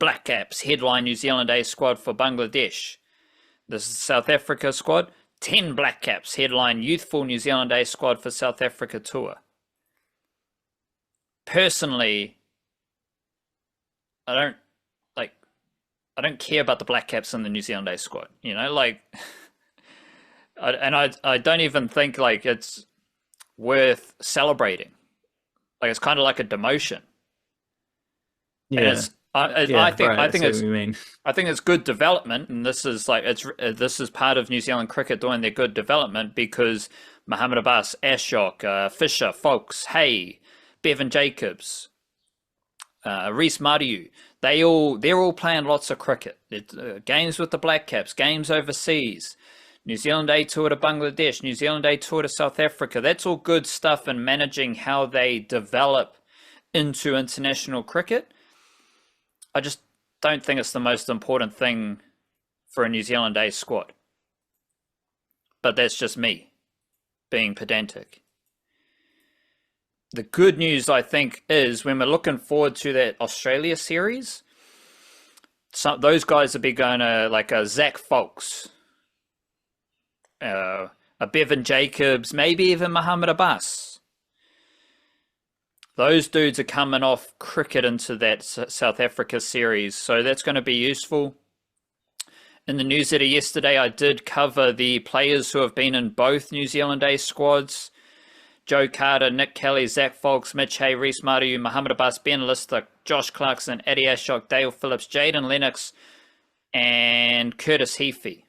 Blackcaps, headline New Zealand A squad for Bangladesh. This is South Africa squad, 10 Blackcaps, headline youthful New Zealand A squad for South Africa tour. Personally, I don't care about the Blackcaps in the New Zealand A squad, I don't even think like it's worth celebrating. Like it's kind of like a demotion. Yeah, I think it's good development, and this is part of New Zealand cricket doing their good development because Mohamed Abbas, Ashok, Fisher, Foulkes, Hay, Bevan Jacobs, Reece Mariu, they're all playing lots of cricket. Games with the Blackcaps, games overseas. New Zealand A tour to Bangladesh, New Zealand A tour to South Africa. That's all good stuff in managing how they develop into international cricket. I just don't think it's the most important thing for a New Zealand A squad. But that's just me being pedantic. The good news, I think, is when we're looking forward to that Australia series, those guys will be going to like a Zach Folks, a Bevan Jacobs, maybe even Mohamed Abbas. Those dudes are coming off cricket into that South Africa series, so that's going to be useful. In the newsletter yesterday, I did cover the players who have been in both New Zealand A squads. Joe Carter, Nick Kelly, Zach Folks, Mitch Hay, Reece Mariu, Mohamed Abbas, Ben Lister, Josh Clarkson, Eddie Ashok, Dale Phillips, Jaden Lennox, and Curtis Heafy.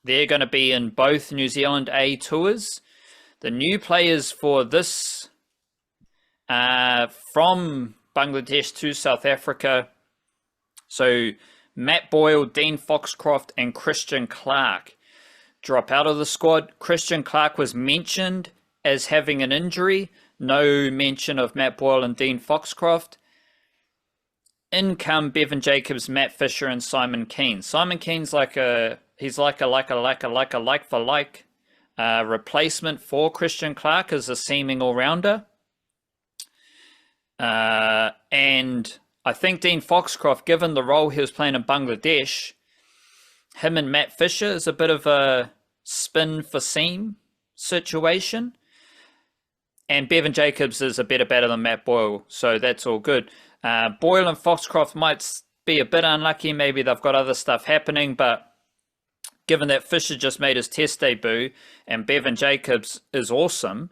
They're going to be in both New Zealand A tours. The new players for this from Bangladesh to South Africa. So Matt Boyle, Dean Foxcroft, and Christian Clark drop out of the squad. Christian Clark was mentioned as having an injury. No mention of Matt Boyle and Dean Foxcroft. In come Bevan Jacobs, Matt Fisher, and Simon Keane. Simon Keane's like a like for like replacement for Christian Clark as a seaming all-rounder. And I think Dean Foxcroft, given the role he was playing in Bangladesh, him and Matt Fisher is a bit of a spin for seam situation. And Bevan Jacobs is a better batter than Matt Boyle, so that's all good. Boyle and Foxcroft might be a bit unlucky. Maybe they've got other stuff happening, but given that Fisher just made his test debut and Bevan Jacobs is awesome,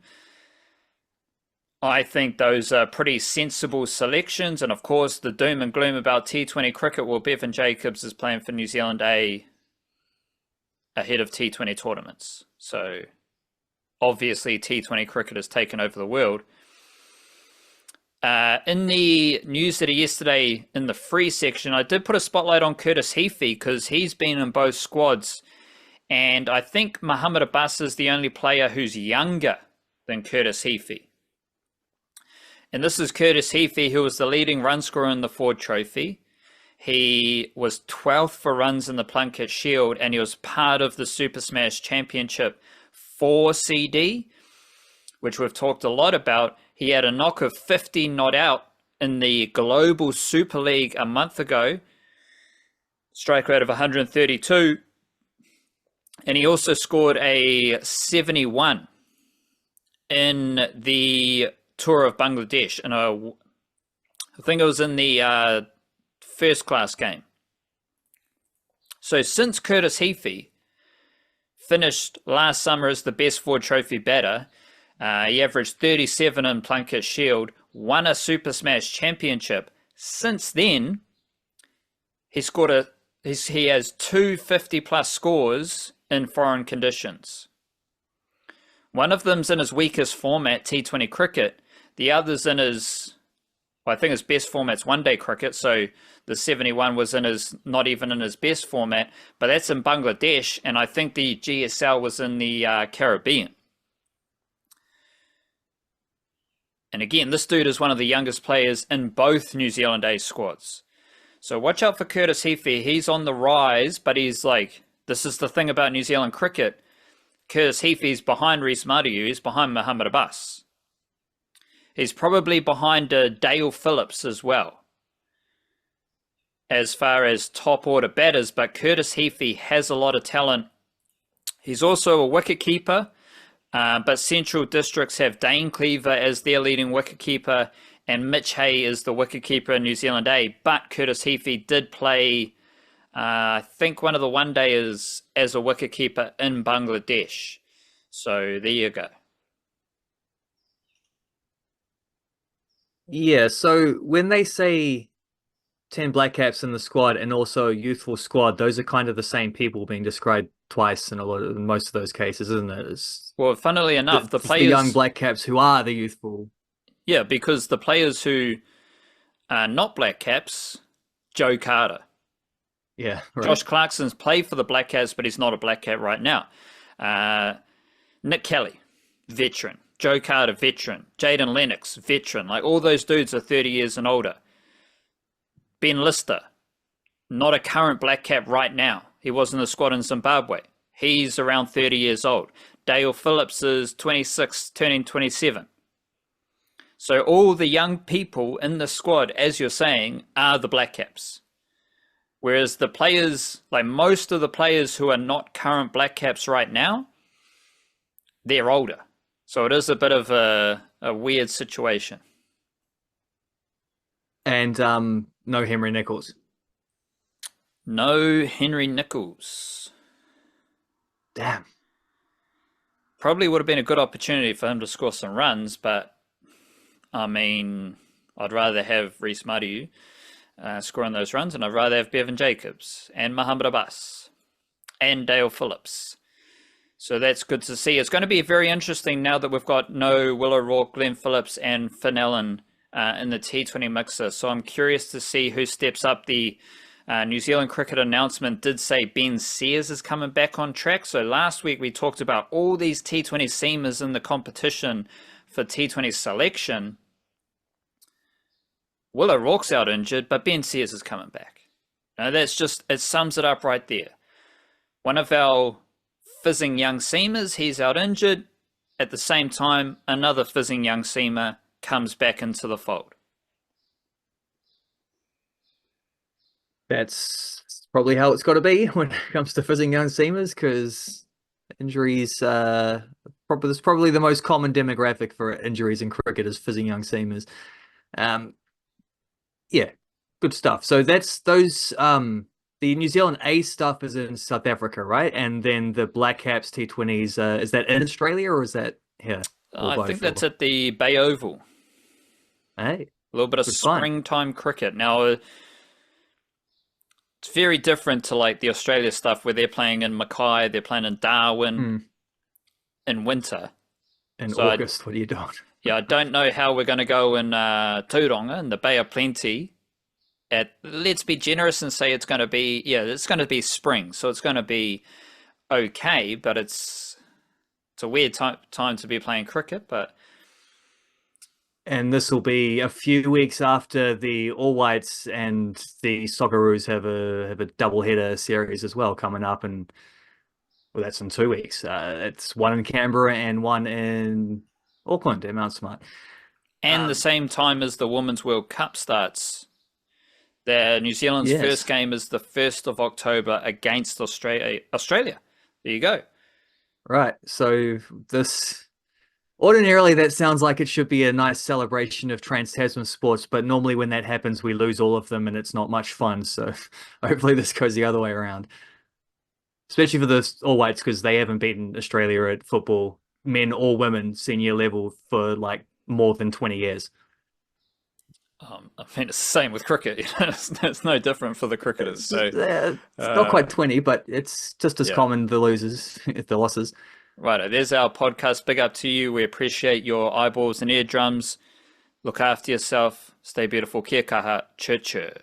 I think those are pretty sensible selections. And of course, the doom and gloom about T20 cricket, well, Bevan Jacobs is playing for New Zealand A ahead of T20 tournaments. So obviously T20 cricket has taken over the world. In the newsletter yesterday in the free section, I did put a spotlight on Curtis Heafy because he's been in both squads. And I think Mohamed Abbas is the only player who's younger than Curtis Heafy. And this is Curtis Heafy, who was the leading run scorer in the Ford Trophy. He was 12th for runs in the Plunket Shield, and he was part of the Super Smash Championship for CD, which we've talked a lot about. He had a knock of 50 not out in the Global Super League a month ago, strike rate of 132, and he also scored a 71 in the Tour of Bangladesh, and I think it was in the first class game. So since Curtis Heafy finished last summer as the best Ford Trophy batter, he averaged 37 in Plunket Shield, won a Super Smash Championship. Since then, he has two 50-plus scores in foreign conditions. One of them's in his weakest format, T20 cricket. The other's in his, I think his best format's one-day cricket, so the 71 was not even in his best format, but that's in Bangladesh, and I think the GSL was in the Caribbean. And again, this dude is one of the youngest players in both New Zealand A squads. So watch out for Curtis Heafy. He's on the rise, but he's like, this is the thing about New Zealand cricket. Curtis Heafy's behind Reece Mariu. He's behind Mohamed Abbas. He's probably behind Dale Phillips as well, as far as top order batters, but Curtis Heafy has a lot of talent. He's also a wicketkeeper. But Central Districts have Dane Cleaver as their leading wicketkeeper, and Mitch Hay is the wicketkeeper in New Zealand A. But Curtis Heafy did play, I think, one of the one-dayers as a wicketkeeper in Bangladesh. So there you go. Yeah, so when they say 10 Blackcaps in the squad and also a youthful squad, those are kind of the same people being described twice in most of those cases, isn't it? Well, funnily enough, the players, the young Blackcaps who are the youthful. Yeah, because the players who are not Blackcaps Joe Carter. Yeah, right. Josh Clarkson's played for the Blackcaps, but he's not a Blackcap right now. Nick Kelly, veteran. Joe Carter, veteran. Jaden Lennox, veteran. Like, all those dudes are 30 years and older. Ben Lister, not a current Blackcap right now. He was in the squad in Zimbabwe. He's around 30 years old. Dale Phillips is 26, turning 27. So all the young people in the squad, as you're saying, are the Blackcaps. Whereas the players, like most of the players who are not current Blackcaps right now, they're older. So it is a bit of a weird situation. And no Henry Nichols. No Henry Nichols. Damn. Probably would have been a good opportunity for him to score some runs, but I mean, I'd rather have Reece Madiu scoring those runs, and I'd rather have Bevan Jacobs and Mohamed Abbas and Dale Phillips. So that's good to see. It's going to be very interesting now that we've got no Will O'Rourke, Glenn Phillips, and Finn Allen in the T20 mixer. So I'm curious to see who steps up. The New Zealand cricket announcement did say Ben Sears is coming back on track. So last week we talked about all these T20 seamers in the competition for T20 selection. Will O'Rourke's out injured, but Ben Sears is coming back. Now that's just, it sums it up right there. One of our fizzing young seamers, he's out injured. At the same time, another fizzing young seamer comes back into the fold. That's probably how it's got to be when it comes to fizzing young seamers, because injuries, that's probably the most common demographic for injuries in cricket is fizzing young seamers. Yeah, good stuff. So that's those. The New Zealand A stuff is in South Africa, right? And then the Blackcaps T20s, is that in Australia or is that here? I think that's at the Bay Oval. Hey, a little bit of springtime cricket. Now, it's very different to like the Australia stuff where they're playing in Mackay, they're playing in Darwin in winter. In August, what are you doing? Yeah, I don't know how we're going to go in Tauranga in the Bay of Plenty. Let's be generous and say it's going to be spring, so it's going to be okay, but it's a weird time to be playing cricket. And this will be a few weeks after the All Whites and the Socceroos have a double-header series as well coming up, and well, that's in 2 weeks. It's one in Canberra and one in Auckland at Mount Smart. And the same time as the Women's World Cup starts. New Zealand's first game is the 1st of October against Australia. There you go. Right. So ordinarily that sounds like it should be a nice celebration of Trans-Tasman sports, but normally when that happens, we lose all of them and it's not much fun. So hopefully this goes the other way around. Especially for the All Whites, because they haven't beaten Australia at football, men or women, senior level for like more than 20 years. I mean, it's the same with cricket. It's no different for the cricketers. So it's not quite 20, but it's just as common, the losses. Right, there's our podcast. Big up to you. We appreciate your eyeballs and eardrums. Look after yourself. Stay beautiful. Kia kaha. Chur chur.